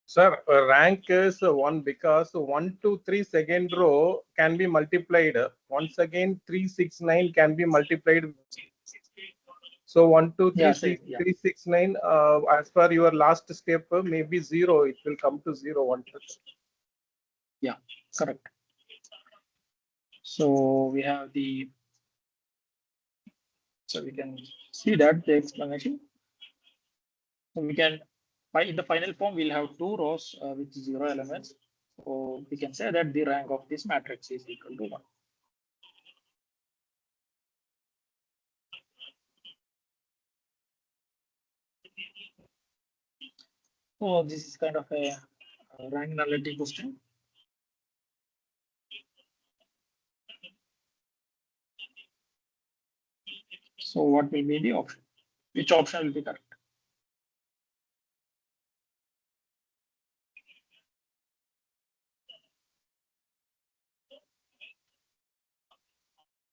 Sir, rank is 1 because 1 to 3 second row can be multiplied. Once again, 369 can be multiplied. So 1, 2, 3, Yeah, 6, same, yeah. 3, 6, 9. As per your last step, maybe 0. It will come to 0 1. Yeah, correct. So we have the. So we can see that the explanation. So we can, in the final form, we'll have two rows with 0 elements. So we can say that the rank of this matrix is equal to 1. So this is kind of a rank nullity question. So what will be the option? Which option will be correct?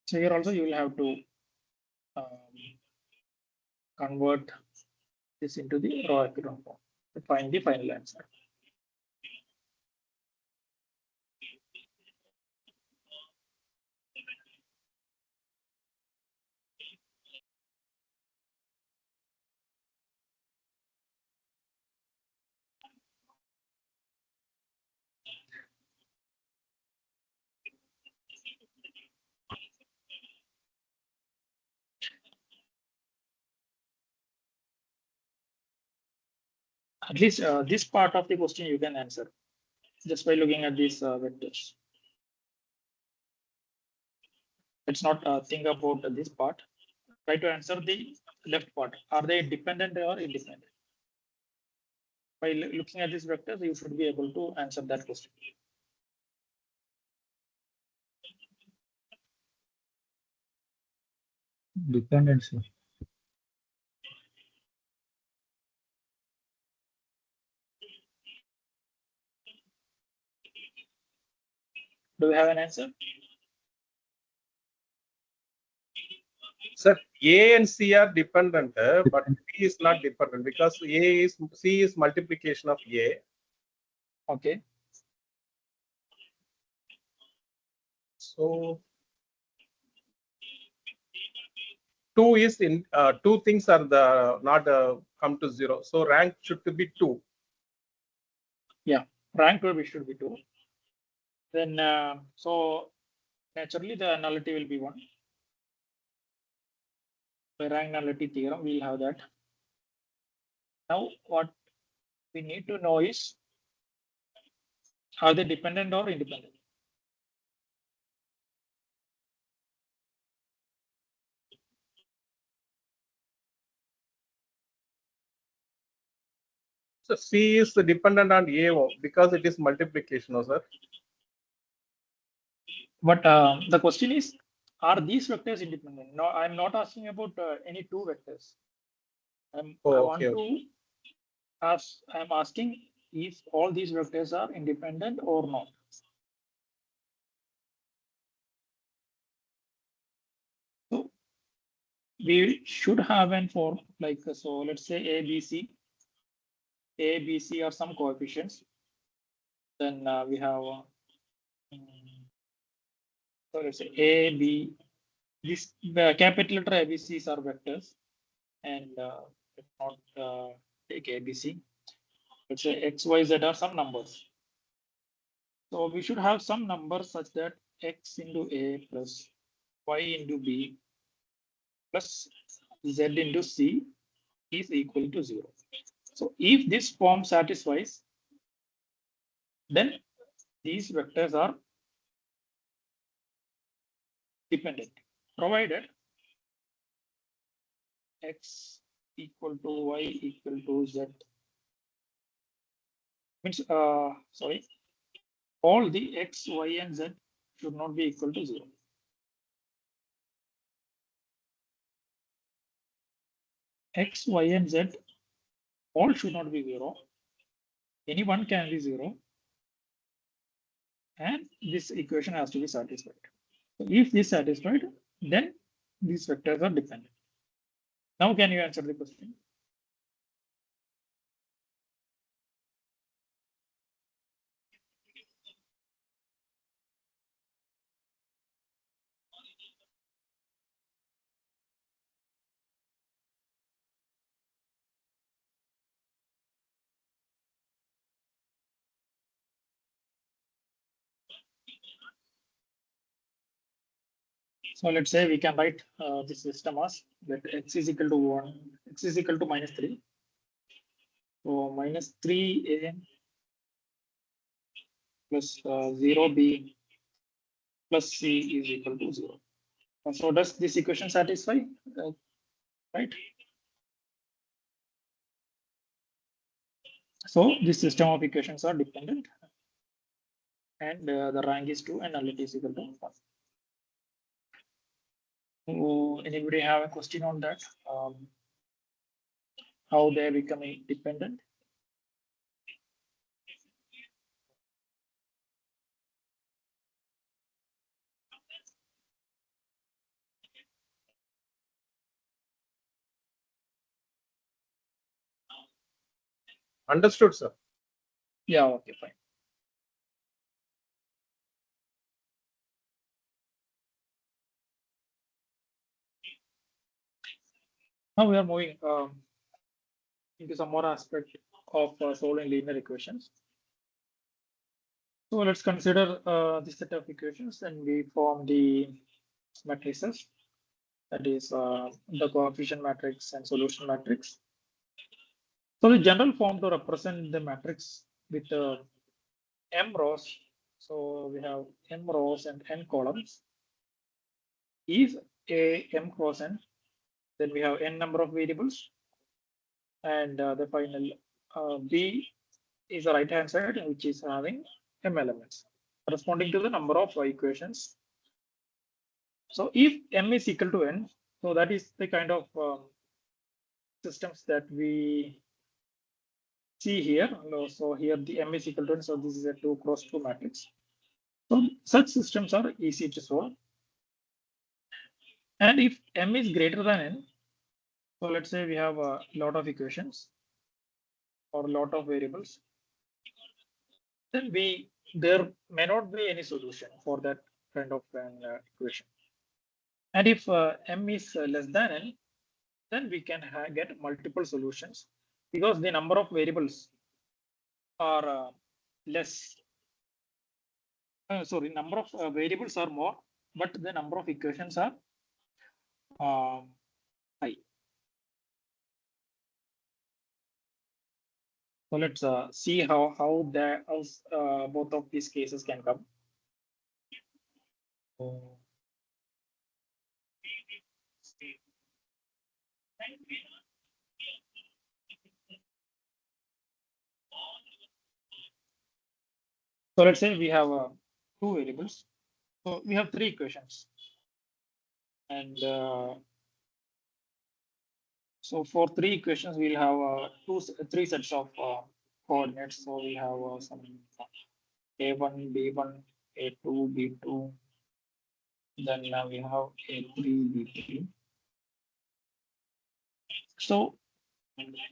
So here also you will have to convert this into the raw echelon form to find the final answer. At least this part of the question you can answer just by looking at these vectors. Let's not think about this part. Try to answer the left part. Are they dependent or independent? By looking at these vectors, you should be able to answer that question. Dependency. Do we have an answer? Sir, A and C are dependent, but B is not dependent because C is multiplication of A. Okay. So 2 is in 2 things are the not come to 0. So rank should be 2. Yeah, rank should be 2. Then so naturally the nullity will be 1. By rank nullity theorem, we'll have that. Now what we need to know is, are they dependent or independent? So C is dependent on A because it is multiplication, no, sir. But the question is, are these vectors independent? No, I'm not asking about any two vectors. I want to ask, I'm asking if all these vectors are independent or not. So we should have an form like, so let's say A, B, C are some coefficients. Then we have, so let's say A, B, this capital letter ABCs are vectors, and let's not take ABC. let's say x, y, z are some numbers. So we should have some numbers such that x into a plus y into b plus z into c is equal to 0. So if this form satisfies, then these vectors are dependent, provided x equal to y equal to z. Means, sorry, all the x, y, and z should not be equal to 0. X, y, and z all should not be 0. Any one can be 0. And this equation has to be satisfied. So if this is satisfied, then these vectors are dependent. Now can you answer the question? So let's say we can write this system as that x is equal to 1, x is equal to minus 3. So minus 3a plus 0b plus c is equal to 0. So does this equation satisfy? Right? So this system of equations are dependent, and the rank is 2 and nullity is equal to 1. So anybody have a question on that? How they become dependent? Understood, sir. Yeah, okay, fine. Now we are moving into some more aspect of solving linear equations. So let's consider this set of equations, and we form the matrices. That is the coefficient matrix and solution matrix. So the general form to represent the matrix with m rows. So we have m rows and n columns. Is a m cross n. Then we have n number of variables, and the final b is the right hand side, which is having m elements corresponding to the number of equations. So if m is equal to n, so that is the kind of systems that we see here. So here the m is equal to n, so this is a 2 cross 2 matrix. So such systems are easy to solve. And if m is greater than n, so let's say we have a lot of equations or a lot of variables, then there may not be any solution for that kind of an equation. And if m is less than n, then we can get multiple solutions because the number of variables are less. Sorry, number of variables are more, but the number of equations are high. So let's see how both of these cases can come. So let's say we have two variables. So we have three equations, and so for three equations we'll have three sets of coordinates. So we have some a1, b1, a2, b2. Then we have a3, b3. So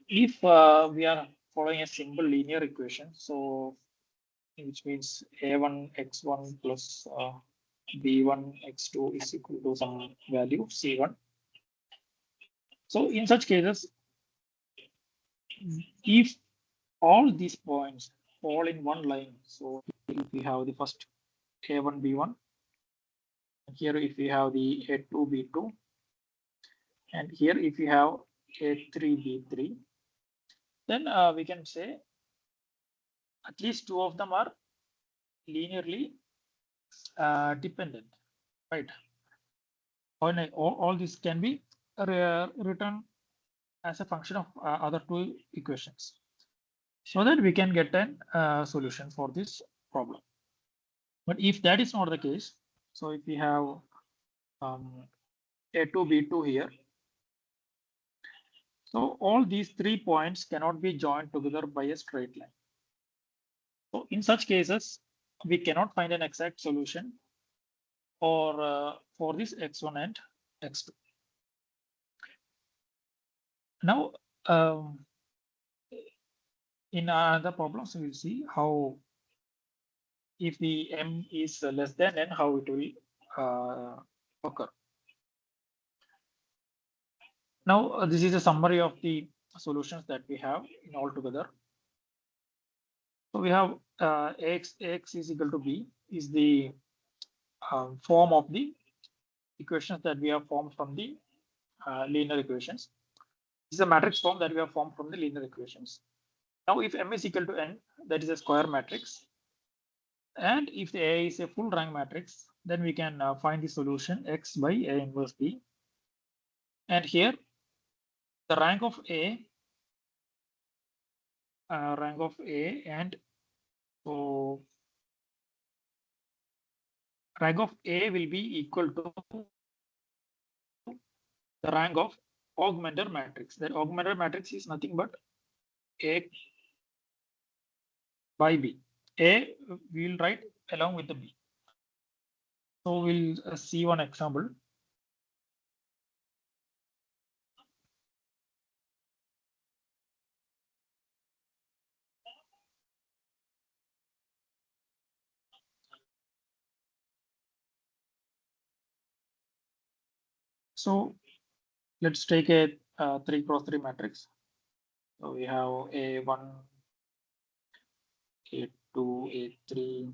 if we are following a simple linear equation, so which means a1 x1 plus b1 x2 is equal to some value c1. So in such cases, if all these points fall in one line. So if we have the first A1, B1, and here if we have the A2, B2, and here if we have A3, B3, then we can say at least two of them are linearly dependent, right? All this can be written as a function of other two equations, so that we can get a solution for this problem. But if that is not the case, so if we have A2, B2 here, so all these 3 points cannot be joined together by a straight line. So in such cases, we cannot find an exact solution for this x1 and x2. Now, in other problems, we'll see how, if the m is less than n, how it will occur. Now, this is a summary of the solutions that we have in all together. So we have ax is equal to b is the form of the equations that we have formed from the linear equations. This is a matrix form that we have formed from the linear equations. Now, if m is equal to n, that is a square matrix. And if the A is a full rank matrix, then we can find the solution x by A inverse B. And here, the rank of A, and so rank of A will be equal to the rank of augmented matrix. That augmented matrix is nothing but A by B. A we will write along with the B. So we'll see one example. So let's take a 3 cross 3 matrix. So we have A1, A2, A3,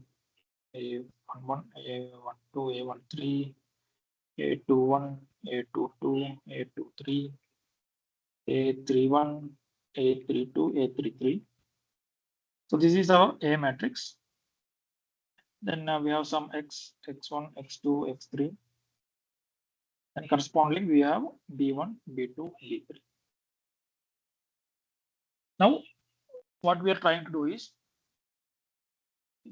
A11, A12, A13, A21, A22, A23, A31, A32, A33. So this is our A matrix. Then we have some X, X1, X2, X3. And correspondingly, we have B1, B2, B3. Now, what we are trying to do is,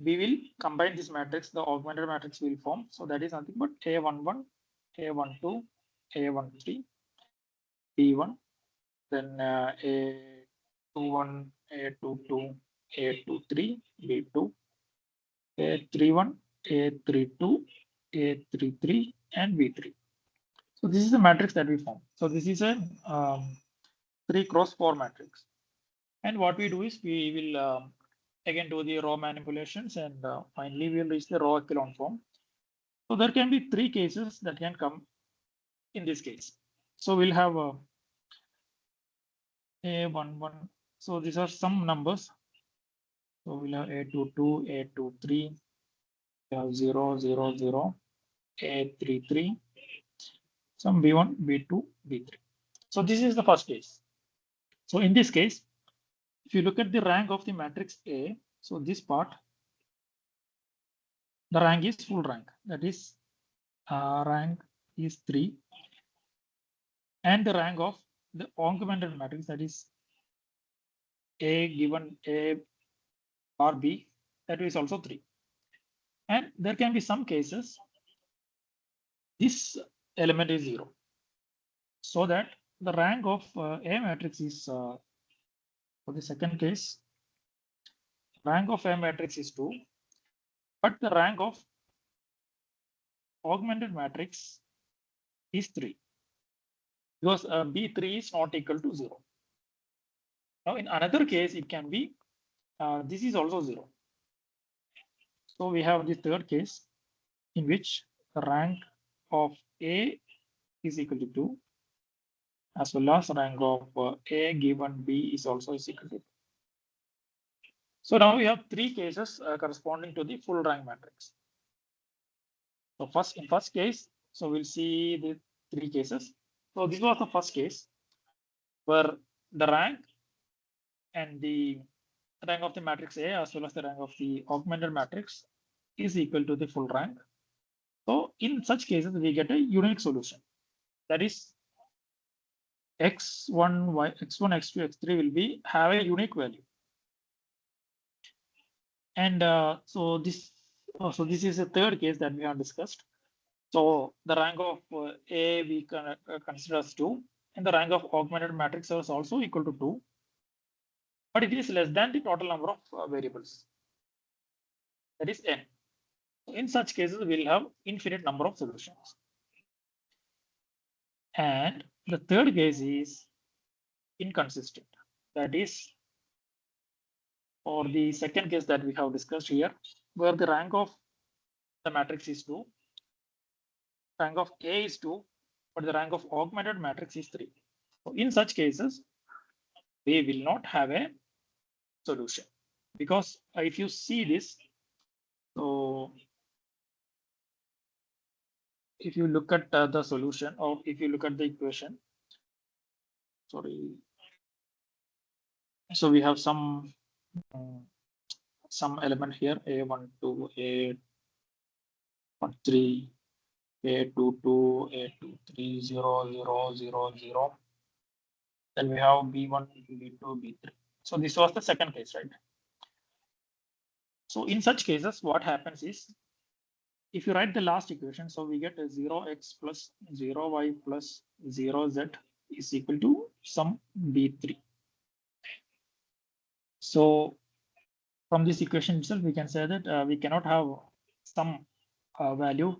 we will combine this matrix, the augmented matrix will form. So that is nothing but A11, A12, A13, B1, then A21, A22, A23, B2, A31, A32, A33, and B3. So this is the matrix that we form. So this is a 3 cross 4 matrix. And what we do is, we will again do the row manipulations, and finally we will reach the row echelon form. So there can be 3 cases that can come in this case. So we'll have A11. So these are some numbers. So we'll have A22, A23, we have 0, 0, 0, A33, some B1, B2, B3. So this is the first case. So in this case, if you look at the rank of the matrix A, so this part, the rank is full rank. That is, rank is 3. And the rank of the augmented matrix, that is A given A bar B, that is also 3. And there can be some cases this element is 0. So that the rank of A matrix is, for the second case, rank of A matrix is 2. But the rank of augmented matrix is 3. Because B3 is not equal to 0. Now in another case, it can be, this is also 0. So we have the third case in which the rank of A is equal to 2, as well as rank of A given B is also equal to 2. So now we have three cases corresponding to the full rank matrix. So in first case, so we'll see the three cases. So this was the first case where the rank and the rank of the matrix A as well as the rank of the augmented matrix is equal to the full rank. So in such cases, we get a unique solution. That is x1, x1, x2, x3 will have a unique value. And so this is a third case that we have discussed. So the rank of A we can consider as 2, and the rank of augmented matrix is also equal to 2, but it is less than the total number of variables. That is n. In such cases, we'll have infinite number of solutions. And the third case is inconsistent. That is, or the second case that we have discussed here, where the rank of the matrix is 2, rank of A is 2, but the rank of augmented matrix is 3. So in such cases, we will not have a solution, because if you see this, so if you look at the solution, or if you look at the equation, sorry, so we have some element here, a12, a13, a22, a23, 0, 0, 0, 0. Then we have b1, b2, b3. So this was the second case, right? So in such cases, what happens is, if you write the last equation, so we get a 0x plus 0y plus 0z is equal to some b3. So from this equation itself, we can say that we cannot have some value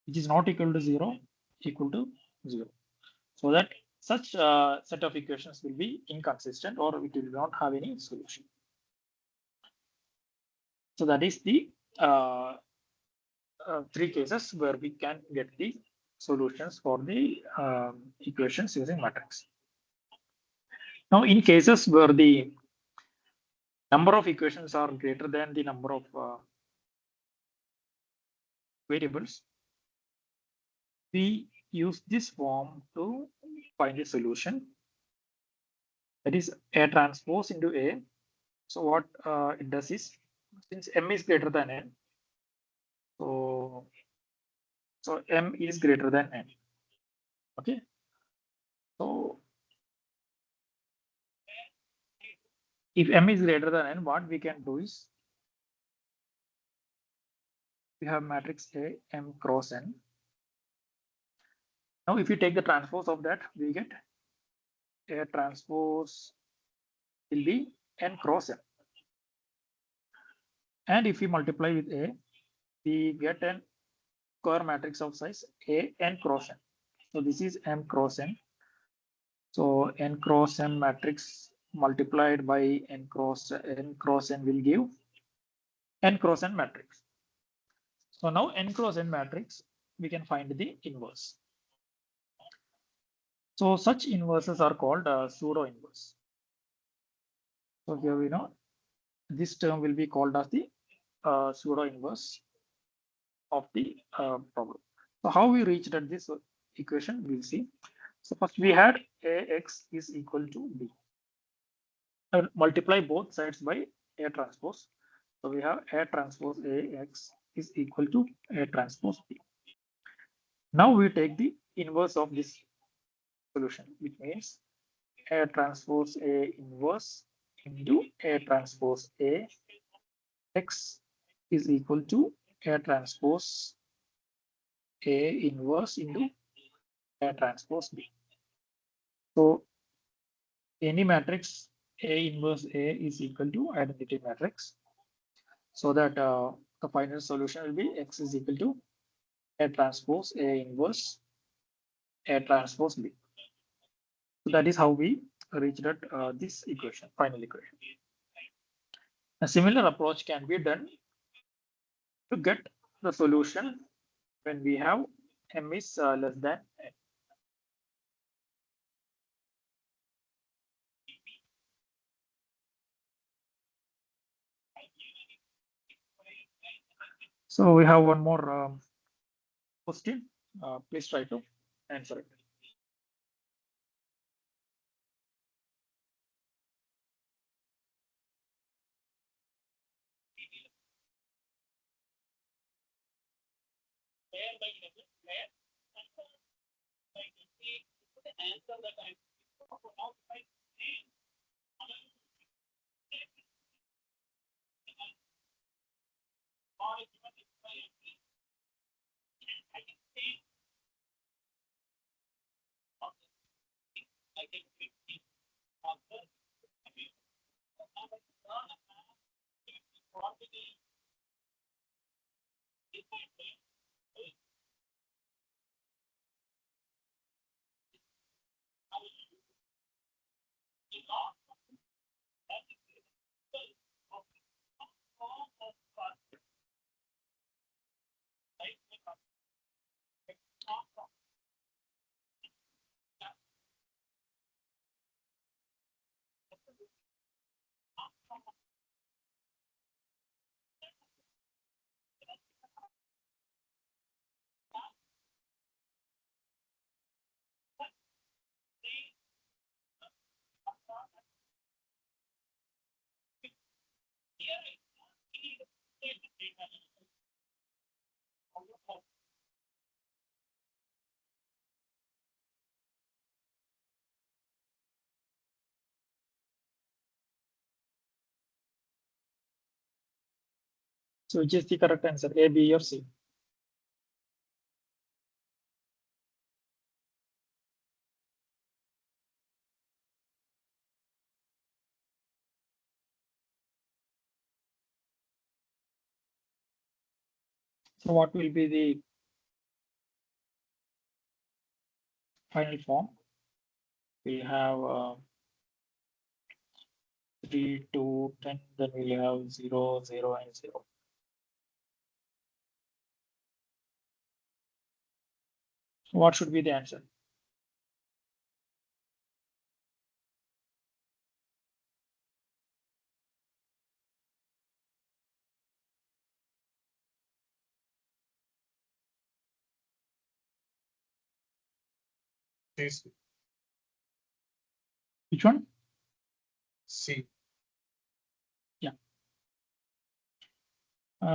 which is not equal to 0 equal to 0. So that such set of equations will be inconsistent, or it will not have any solution. So that is the three cases where we can get the solutions for the equations using matrix. Now, in cases where the number of equations are greater than the number of variables, we use this form to find a solution. That is A transpose into A. So what it does is, since M is greater than N, so M is greater than N. Okay. So if M is greater than N, what we can do is, we have matrix A, M cross N. Now, if you take the transpose of that, we get A transpose will be N cross N. And if we multiply with A, we get an square matrix of size A N cross N. So this is M cross N. So N cross M matrix multiplied by N cross N will give N cross N matrix. So now N cross N matrix, we can find the inverse. So such inverses are called pseudo inverse. So here we know this term will be called as the pseudo inverse of the problem. So how we reached at this equation, we'll see. So first we had Ax is equal to B. Now multiply both sides by A transpose. So we have A transpose Ax is equal to A transpose B. Now we take the inverse of this solution, which means A transpose A inverse into A transpose A x is equal to A transpose A inverse into A transpose B. So any matrix A inverse A is equal to identity matrix, so that the final solution will be x is equal to A transpose A inverse A transpose B. So that is how we reached at this equation, final equation. A similar approach can be done to get the solution when we have M is less than N. So we have one more question. Please try to answer it. So which is the correct answer? A, B, or C? So what will be the final form? We have 3, 2, 10, then we have 0, 0, and 0. So what should be the answer? Which one? C. Yeah.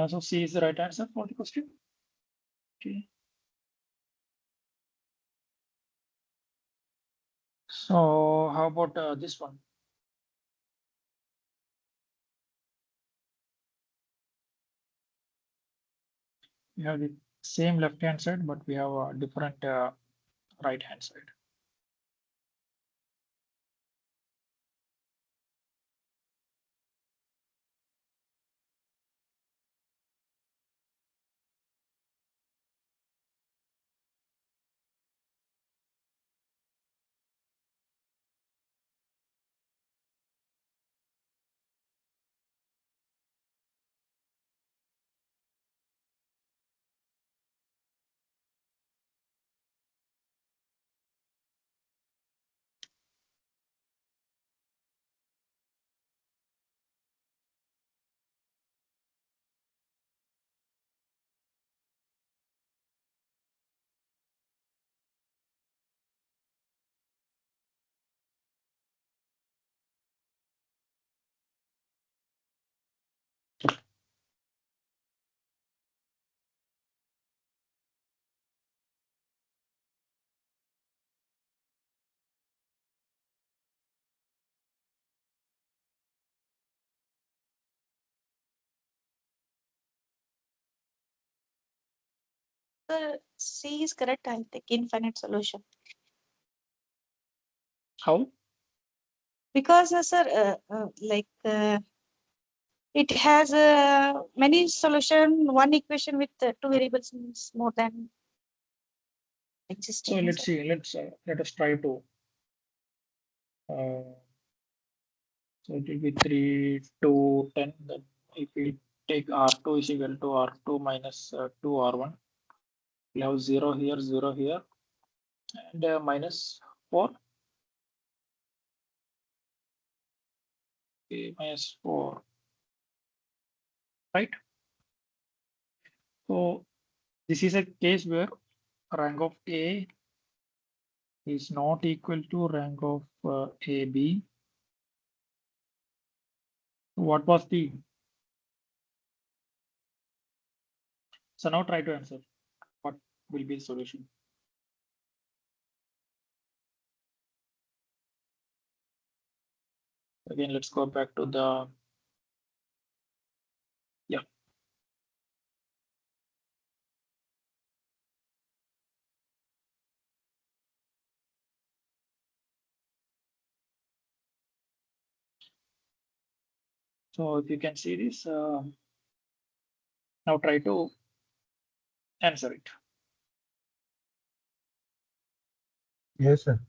So C is the right answer for the question. Okay. So how about this one? We have the same left hand side, but we have a different right hand side. C is correct, I think, infinite solution. How? Because, sir, it has many solution. One equation with two variables means more than existing. So let's see. Let us try to. So it will be 3, 2, 10. Then if we take R2 is equal to R2 minus 2 R1, we have 0 here, 0 here, and minus 4. Okay, minus 4. Right? So this is a case where rank of A is not equal to rank of AB. What was the? So now try to answer. What will be the solution? Again, let's go back to the, yeah. So if you can see this, now try to answer it. Yes, sir.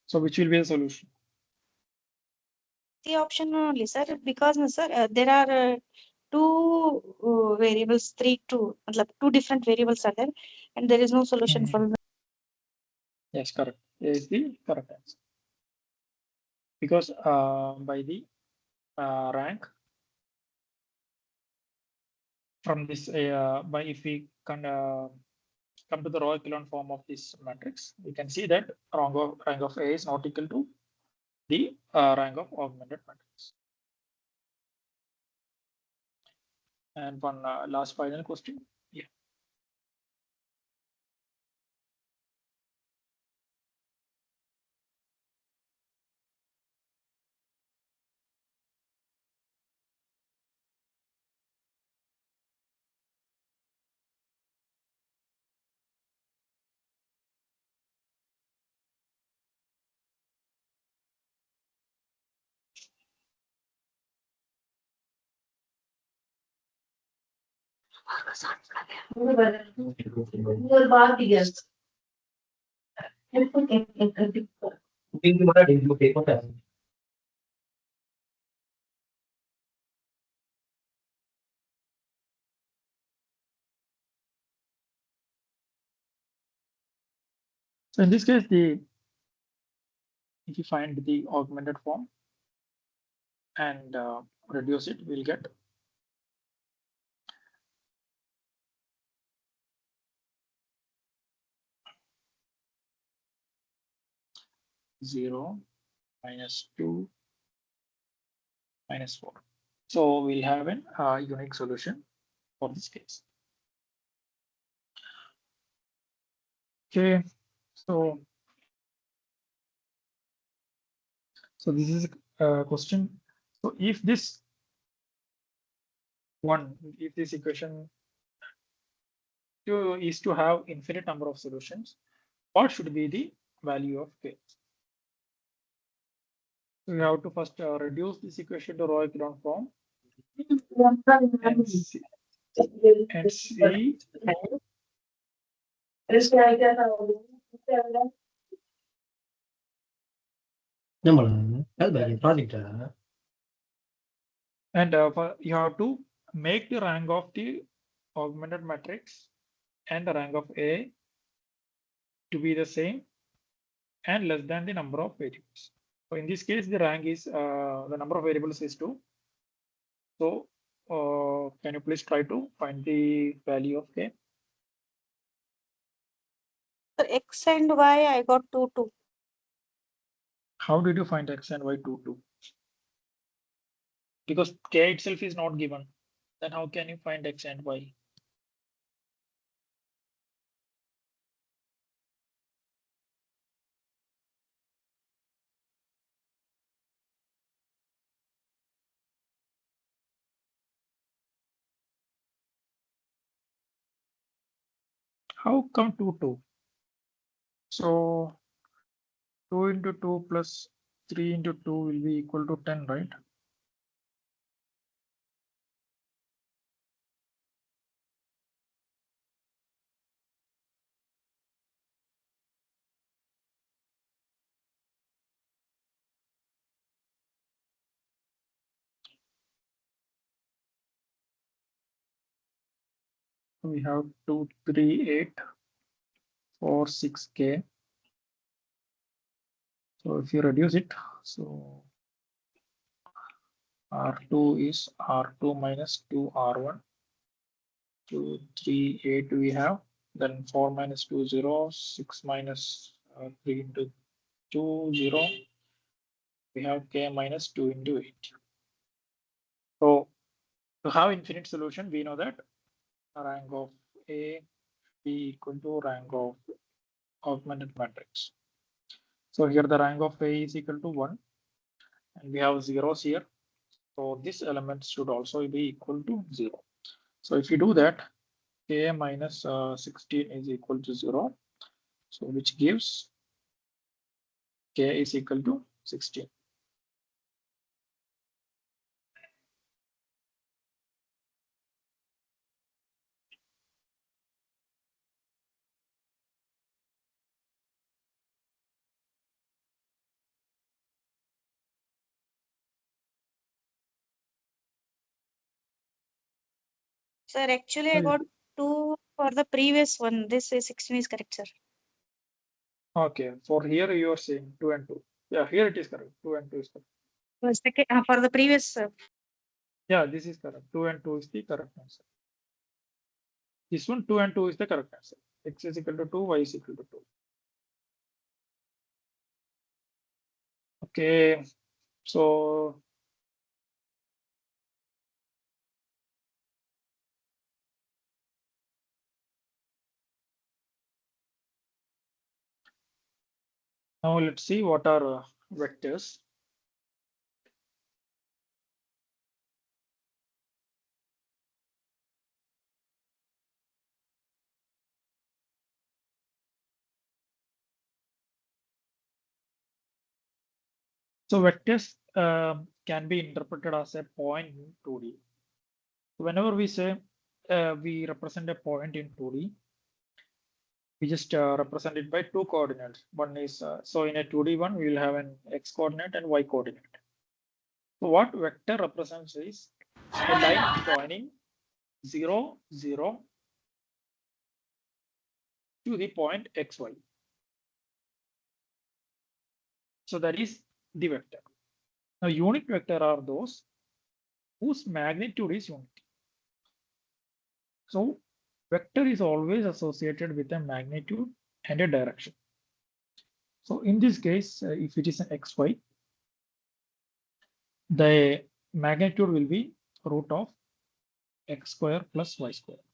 So which will be the solution? The option only, sir, because sir, there are two variables, two different variables are there, and there is no solution for them. Yes, correct. Is the correct answer. Because by the rank from this, by if we can come to the row echelon form of this matrix, we can see that rank of A is not equal to the rank of augmented matrix. And one last final question. Yeah. So in this case, if you find the augmented form and reduce it, we'll get -0, -2, -4. So we'll have an unique solution for this case. Okay, so this is a question. So if this equation is to have infinite number of solutions, what should be the value of k? So we have to first reduce this equation to row echelon form and see and you have to make the rank of the augmented matrix and the rank of A to be the same and less than the number of variables. So in this case, the rank is the number of variables is 2. So can you please try to find the value of k? For X and Y, I got 2, 2. How did you find x and y 2, 2? Because k itself is not given. Then how can you find x and y? How come 2, 2? So 2 into 2 plus 3 into 2 will be equal to 10, right? We have 2, 3, 8, 4, 6k. So if you reduce it, so R2 is R2 minus 2 R1. 2, 3, 8 we have. Then 4 minus 2, 0. 6 minus 3 into 2, 0. We have K minus 2 into 8. So to have infinite solution, we know that rank of A be equal to rank of augmented matrix. So here the rank of A is equal to 1 and we have zeros here. So this element should also be equal to 0. So if you do that, K minus 16 is equal to 0. So which gives K is equal to 16. Sir, actually, I got 2 for the previous one. This is 16 is correct, sir. Okay, for here you are saying 2 and 2. Yeah, here it is correct. 2 and 2 is correct. For second, for the previous, Yeah, this is correct. 2 and 2 is the correct answer. This one 2 and 2 is the correct answer. X is equal to 2, Y is equal to 2. Okay, so now let's see what are vectors. So vectors can be interpreted as a point in 2D. Whenever we say we represent a point in 2D, we just represent it by two coordinates. One is, so in a 2D one, we will have an X coordinate and Y coordinate. So what vector represents is a line pointing 0, 0 to the point XY. So that is the vector. Now unit vector are those whose magnitude is unity. So vector is always associated with a magnitude and a direction. So in this case, if it is an XY, the magnitude will be root of x square plus y square.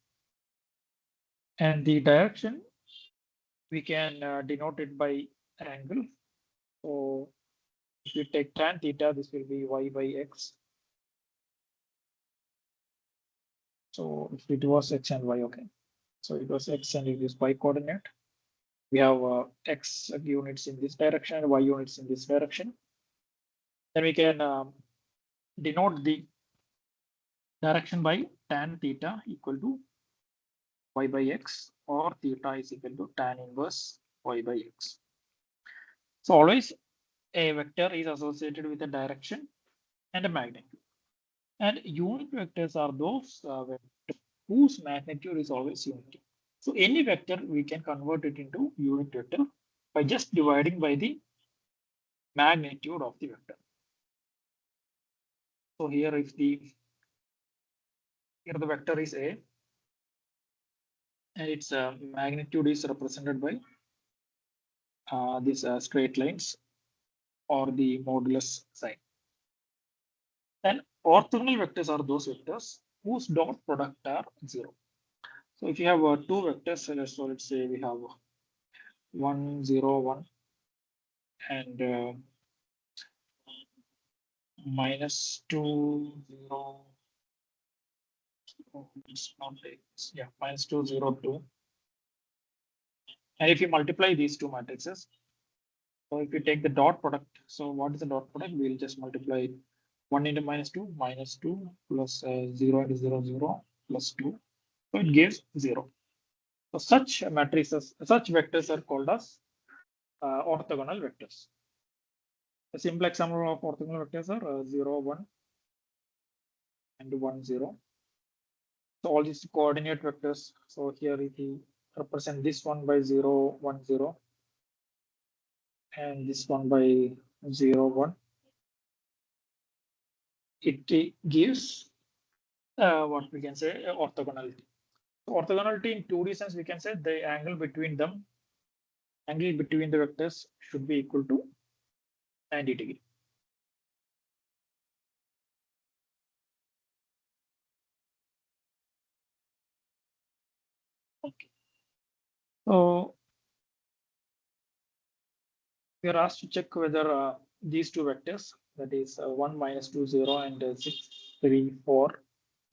And the direction, we can denote it by angle. So if you take tan theta, this will be y by x. So if it was x and y, okay. So it was x and it is y coordinate. We have x units in this direction and y units in this direction. Then we can denote the direction by tan theta equal to y by x, or theta is equal to tan inverse y by x. So always a vector is associated with a direction and a magnitude. And unit vectors are those vectors whose magnitude is always unity. So any vector we can convert it into unit vector by just dividing by the magnitude of the vector. So here if the vector is A and its magnitude is represented by these straight lines or the modulus sign. Then orthogonal vectors are those vectors whose dot product are 0. So if you have two vectors, so let's say we have 1, 0, 1 and minus 2, 0. It's not this. Yeah, minus 2, 0, 2. And if you multiply these two matrices, so if you take the dot product, so what is the dot product? We'll just multiply 1 into minus 2 plus 0 into 0, 0 plus 2. So it gives 0. So such matrices, such vectors are called as orthogonal vectors. A simple example of orthogonal vectors are 0, 1 and 1, 0. So all these coordinate vectors. So here if you represent this one by 0, 1, 0 and this one by 0, 1. it gives what we can say orthogonality. So orthogonality in 2D sense, we can say the angle between them, angle between the vectors should be equal to 90 degree. Okay. So we are asked to check whether these two vectors, that is 1, -2, 0, and 6, 3, 4,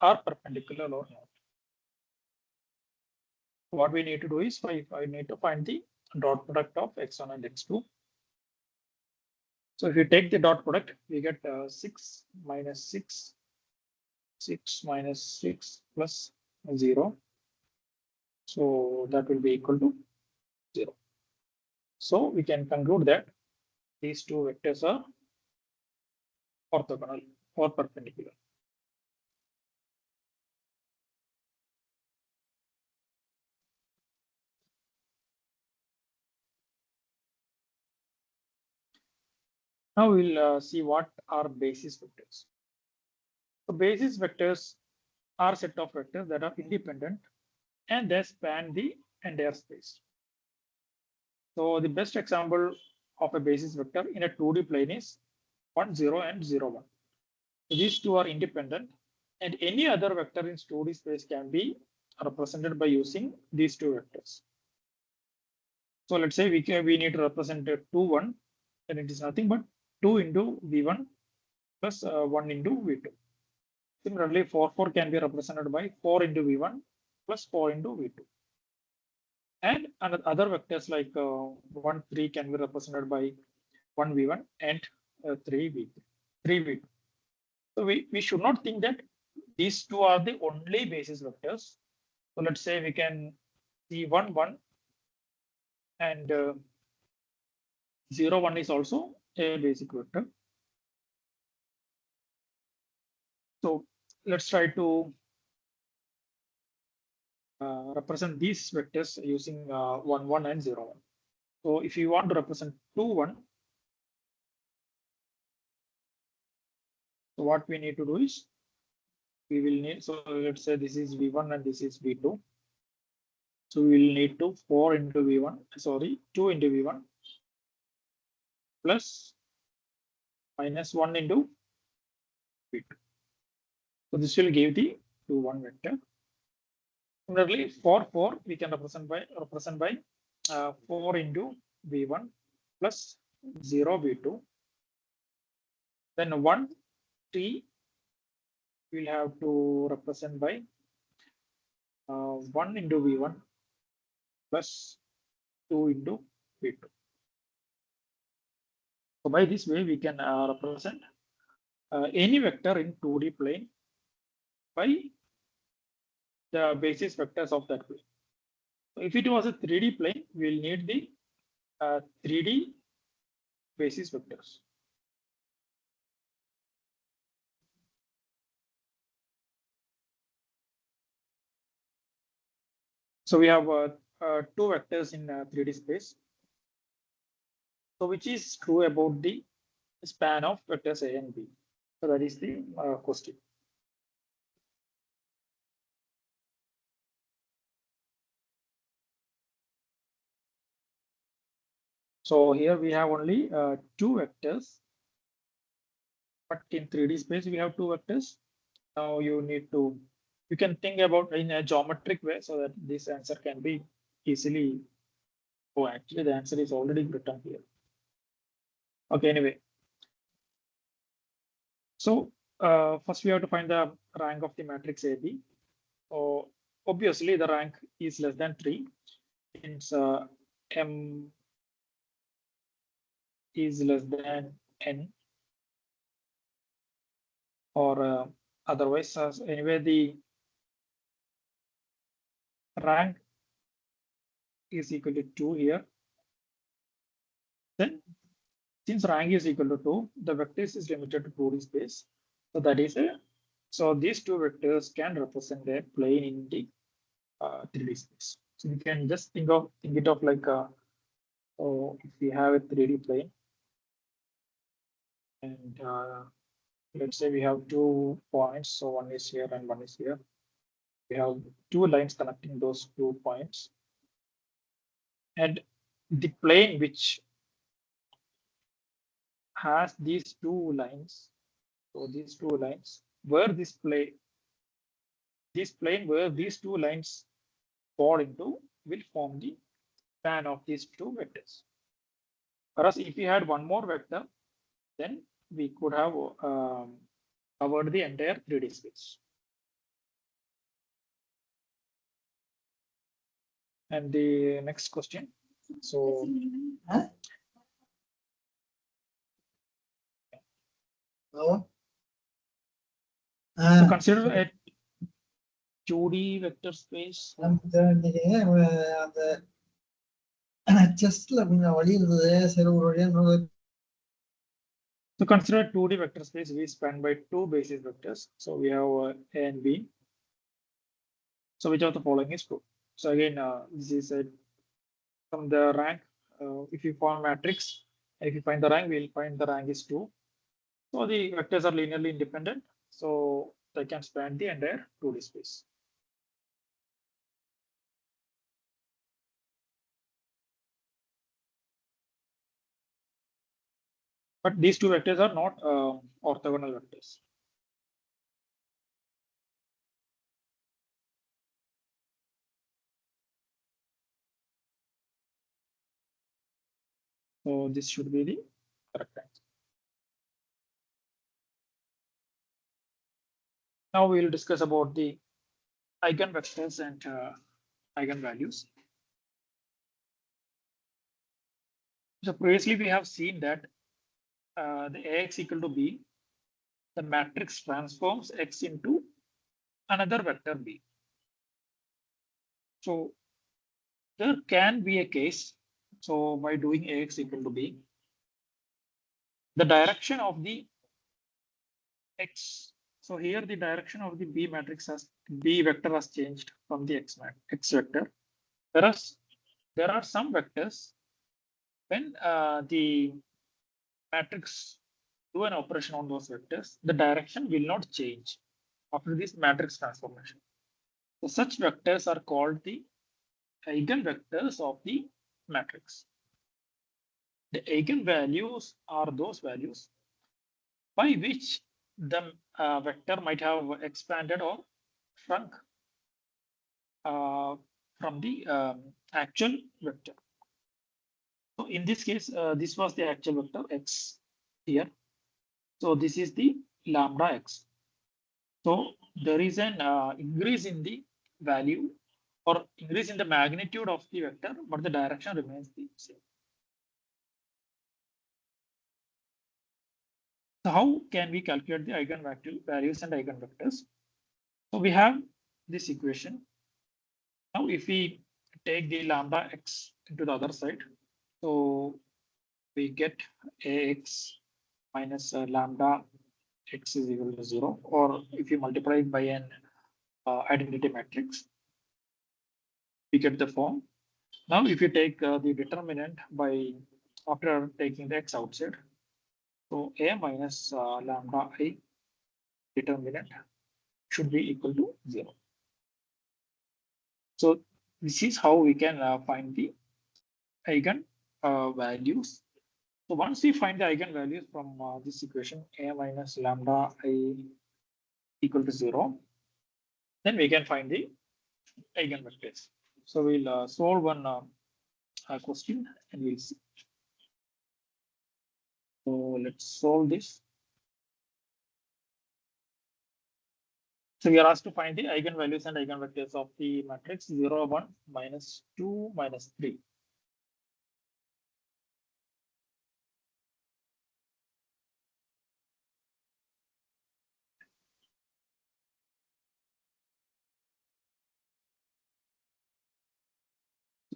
are perpendicular or not. What we need to do is I need to find the dot product of x1 and x2. So if you take the dot product, we get 6 minus 6, 6 minus 6 plus 0. So that will be equal to 0. So we can conclude that these two vectors are orthogonal or perpendicular. Now we'll see what are basis vectors. So basis vectors are a set of vectors that are independent and they span the entire space. So the best example of a basis vector in a 2D plane is 1, 0 and 0, 1. So these two are independent and any other vector in 2D space can be represented by using these two vectors. So let's say we need to represent 2, 1, and it is nothing but 2 into V1 plus 1 into V2. Similarly, 4, 4 can be represented by 4 into V1 plus 4 into V2. And other vectors like 1, 3 can be represented by 1 V1 and 3 V2. So we should not think that these two are the only basis vectors. So let's say we can see 1, 1 and 0, 1 is also a basic vector. So let's try to represent these vectors using 1, 1 and 0, 1. So if you want to represent 2, 1, so what we need to do is we will need, so let's say this is V1 and this is V2. So we will need to 4 into V1, sorry, 2 into V1 plus minus 1 into V2. So this will give the 2, 1 vector. Similarly, for 4 we can represent by 4 into V1 plus 0 V2. Then 1 T we'll have to represent by 1 into V1 plus 2 into V2. So by this way we can represent any vector in 2D plane by the basis vectors of that plane. So if it was a 3D plane, we'll need the 3D basis vectors. So we have 2 vectors in 3D space. So which is true about the span of vectors A and B? So that is the question. So here we have only 2 vectors, but in 3D space we have 2 vectors. Now you can think about in a geometric way so that this answer can be easily. Oh, actually the answer is already written here. Okay, anyway. So first we have to find the rank of the matrix AB. So obviously the rank is less than 3 since M is less than N, or otherwise anyway the rank is equal to 2 here. Then since rank is equal to 2, the vectors is limited to 2D space. So that is so these two vectors can represent a plane in the 3D space. So you can just think it of like so if we have a 3D plane and let's say we have 2 points, so one is here and one is here. We have 2 lines connecting those 2 points, and the plane which has these 2 lines, so these 2 lines, where this plane where these 2 lines fall into will form the span of these 2 vectors. Whereas if we had one more vector, then we could have covered the entire 3D space. And the next question. So to consider a 2D vector space. To consider a 2D vector space, we span by 2 basis vectors. So we have A and B. So which of the following is true? So again, this is from the rank. If you form matrix, if you find the rank, we'll find the rank is 2. So the vectors are linearly independent. So they can span the entire 2D space. But these 2 vectors are not orthogonal vectors. So this should be the correct answer. Now we will discuss about the eigenvectors and eigenvalues. So previously we have seen that the Ax equal to B, the matrix transforms X into another vector B. So there can be a case. So by doing Ax equal to B, the direction of the X. So here the direction of the B matrix has B vector has changed from the X vector. Whereas there are some vectors when the matrix do an operation on those vectors, the direction will not change after this matrix transformation. So such vectors are called the eigenvectors of the matrix. The eigenvalues are those values by which the vector might have expanded or shrunk from the actual vector. So in this case, this was the actual vector X here. So this is the lambda X. So there is an increase in the value or increase in the magnitude of the vector, but the direction remains the same. So how can we calculate the eigenvalues and eigenvectors? So we have this equation. Now if we take the lambda X into the other side, so we get Ax minus lambda X is equal to 0, or if you multiply it by an identity matrix, we get the form. Now if you take the determinant by after taking the X outside, so A minus lambda I determinant should be equal to 0. So this is how we can find the eigen values. So once we find the eigenvalues from this equation, A minus lambda I equal to 0, then we can find the eigenvectors. So we'll solve one question and we'll see. So let's solve this. So we are asked to find the eigenvalues and eigenvectors of the matrix 0, 1, minus 2, minus 3.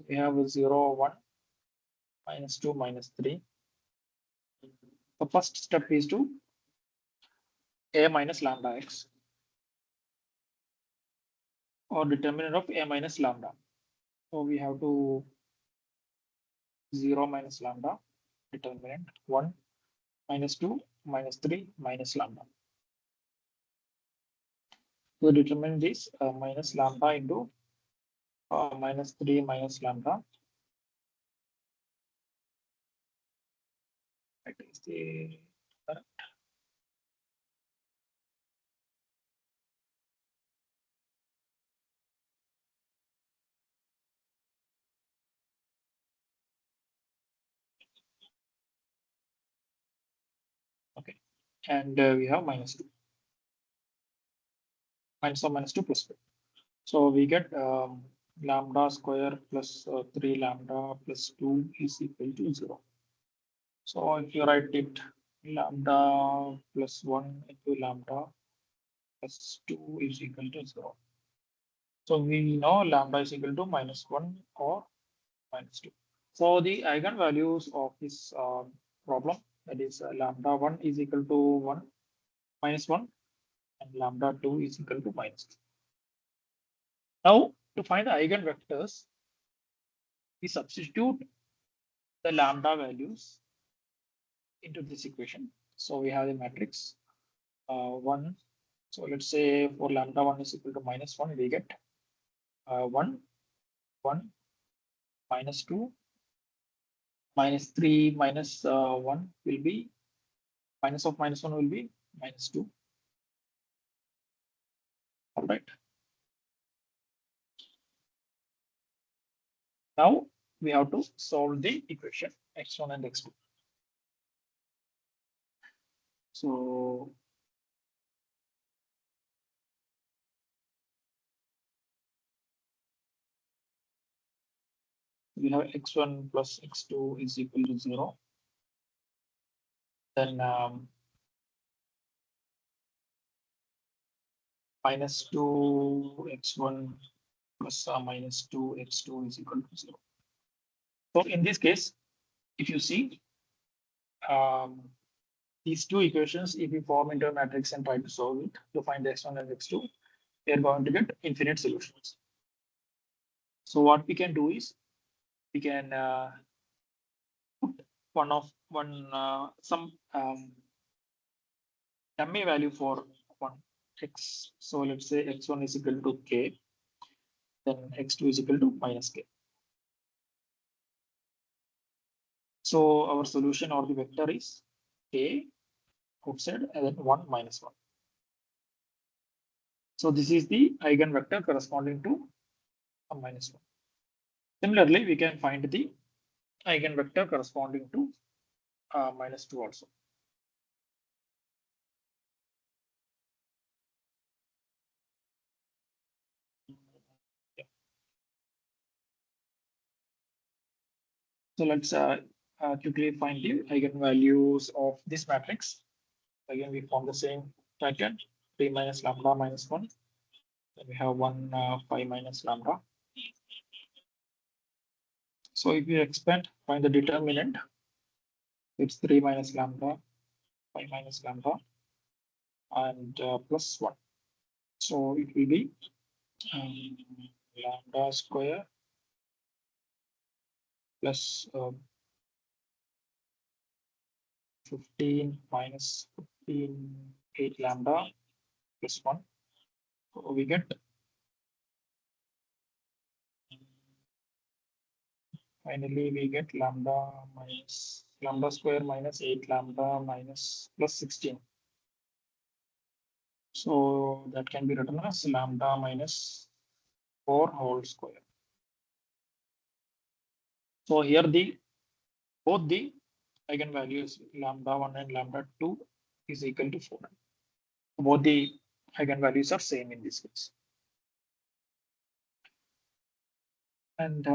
We have a 0, 1, minus 2, minus 3. The first step is to A minus lambda X, or determinant of A minus lambda. So we have to 0 minus lambda, determinant 1, minus 2, minus 3, minus lambda. To determine this, minus lambda into minus 3 minus lambda. That is the correct. Okay, and we have minus 2. Minus of minus 2 plus 2. So we get lambda square plus 3 lambda plus 2 is equal to 0. So if you write it lambda plus 1 into lambda plus 2 is equal to 0. So we know lambda is equal to minus 1 or minus 2. So the eigenvalues of this problem, that is lambda 1 is equal to 1 minus 1 and lambda 2 is equal to minus 2. Now to find the eigenvectors, we substitute the lambda values into this equation. So we have the matrix 1. So let's say for lambda 1 is equal to minus 1, we get 1, 1, minus 2, minus 3, minus 1 will be minus of minus 1 will be minus 2. All right. Now we have to solve the equation x1 and x2. So we have x1 plus x2 is equal to 0. Then minus 2 x1 plus minus 2 x2 is equal to 0. So in this case, if you see these two equations, if we form into a matrix and try to solve it to find the x1 and x2, we are going to get infinite solutions. So what we can do is we can put some dummy value for one x. So let's say x1 is equal to k, then x2 is equal to minus k. So our solution or the vector is k outside and then 1 minus 1. So this is the eigenvector corresponding to a minus 1. Similarly, we can find the eigenvector corresponding to minus 2 also. Yeah. So let's quickly find the eigenvalues of this matrix. Again, we form the same pattern, 3 minus lambda minus 1. Then we have 1, 5 minus lambda. So if you expand, find the determinant, it's 3 minus lambda, 5 minus lambda, and plus 1. So it will be lambda square plus 15 minus 15, 8 lambda plus 1. So we get finally we get lambda square minus 8 lambda minus plus 16. So that can be written as lambda minus 4 whole square. So here both the eigenvalues lambda 1 and lambda 2 is equal to 4. Both the eigenvalues are same in this case. And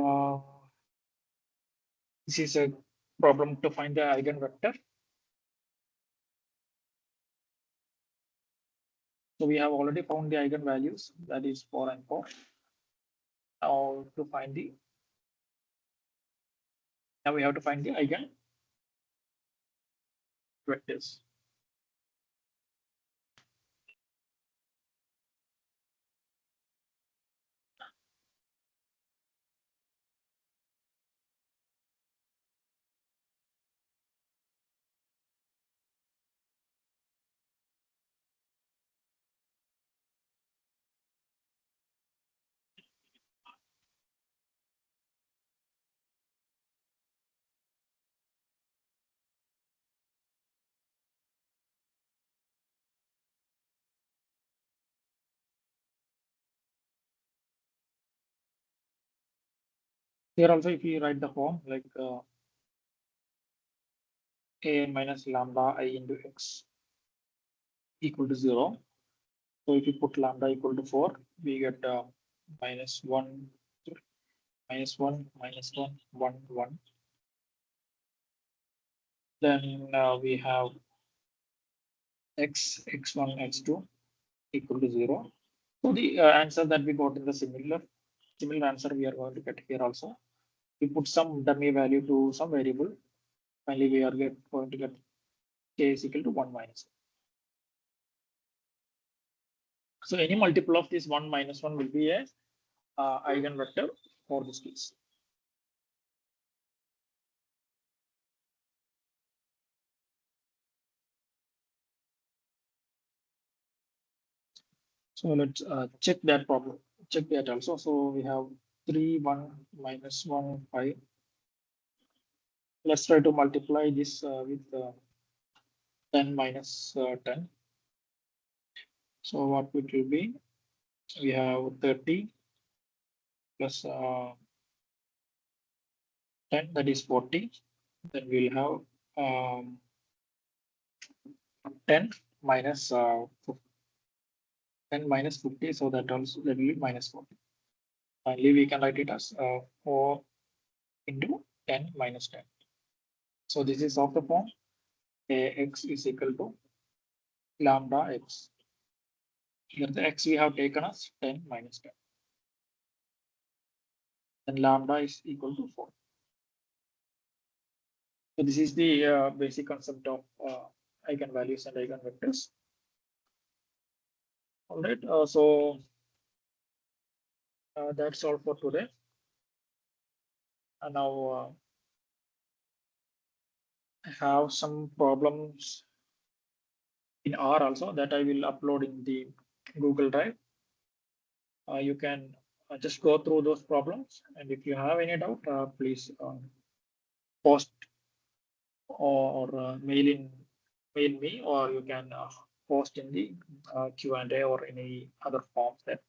this is a problem to find the eigenvector. So we have already found the eigenvalues, that is 4 and 4. Now to find the we have to find the eigenvectors. Here also, if you write the form like a minus lambda I into x equal to 0. So if you put lambda equal to 4, we get minus 1, minus 1, minus 1, 1, 1. Then we have x1, x2 equal to 0. So the answer that we got in the similar answer we are going to get here also. We put some dummy value to some variable. Finally, we are going to get k is equal to 1 minus. So any multiple of this 1 minus 1 will be a eigenvector for this case. So let's check that problem. Check that also. So we have 3, 1, minus 1, 5. Let's try to multiply this with 10 minus 10. So what it will be? We have 30 plus 10, that is 40. Then we'll have 10 minus 10 minus 50. So that also that will be minus 40. Finally, we can write it as 4 into 10 minus 10. So this is of the form Ax is equal to lambda x. Here the x we have taken as 10 minus 10. Then lambda is equal to 4. So this is the basic concept of eigenvalues and eigenvectors. All right. So that's all for today. And now I have some problems in R also that I will upload in the Google Drive. You can just go through those problems, and if you have any doubt, please post or mail me, or you can post in the Q&A or any other forms that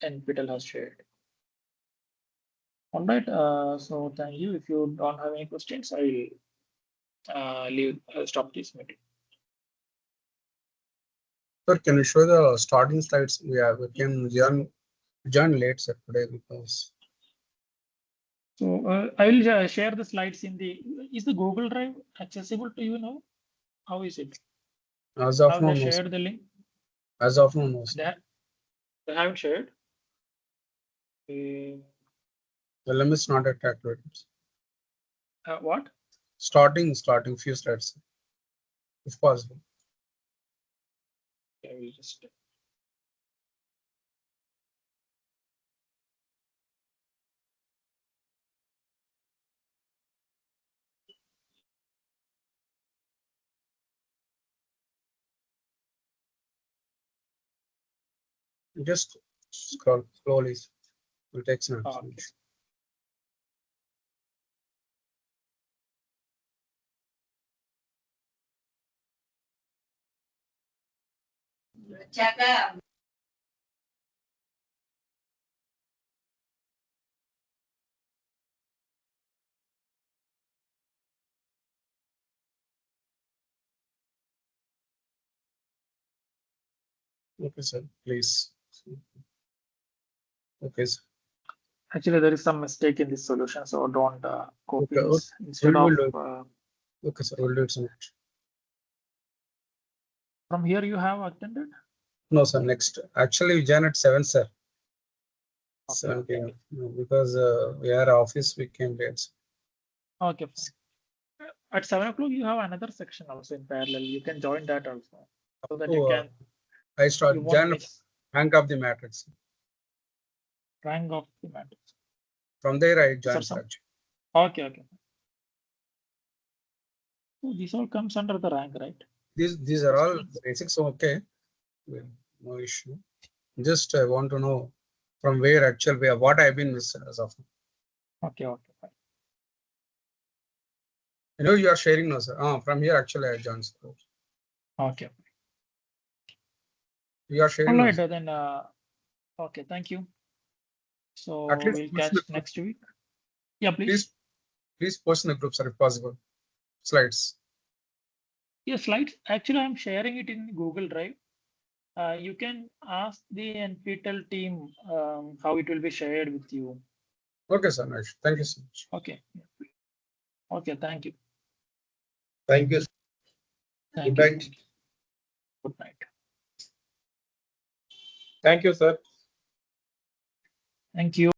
NPTEL has shared. All right. So thank you. If you don't have any questions, I will stop this meeting. Sir, can you show the starting slides? We can join late sir today because. So I will share the slides in the. Is the Google Drive accessible to you now? How is it? As of Have now, they no. shared the link? As of now, no. Sir. They haven't shared. The LM is not activated. What? Starting few slides, if possible. I will just. Just scroll slowly. Will take some time. Okay. Okay, sir. Please. Okay, sir. Actually, there is some mistake in this solution, so don't copy Okay. this instead We'll of. do it. Okay, sir. We'll do it soon. From here, you have attended? No, sir. Next. Actually, we join at 7, sir. Okay. 7 p.m. No, because we are office, we can get. Okay. At 7 o'clock, you have another section also in parallel. You can join that also, so that you can. I start You won't join miss rank of the matrix. rank of the matrix. From there, I These are join. some- Search. Okay. So this all comes under the rank, right? These are all basics. Okay. No issue. Just I want to know from where actually what I've been missing as of now. Okay. Fine. You know you are sharing now, sir. From here actually I joined. Okay. You are sharing. All right, then. Okay. Thank you. So At least we'll catch next week. Yeah, please. Please post in the group, sir, if possible. Slides. Yeah, slides. Actually, I'm sharing it in Google Drive. You can ask the NPTEL team how it will be shared with you. Okay, sir. Nice. Thank you so much. Okay. Okay. Thank you. Thank you. Thank Good you. night. Good night. Thank you, sir. Thank you.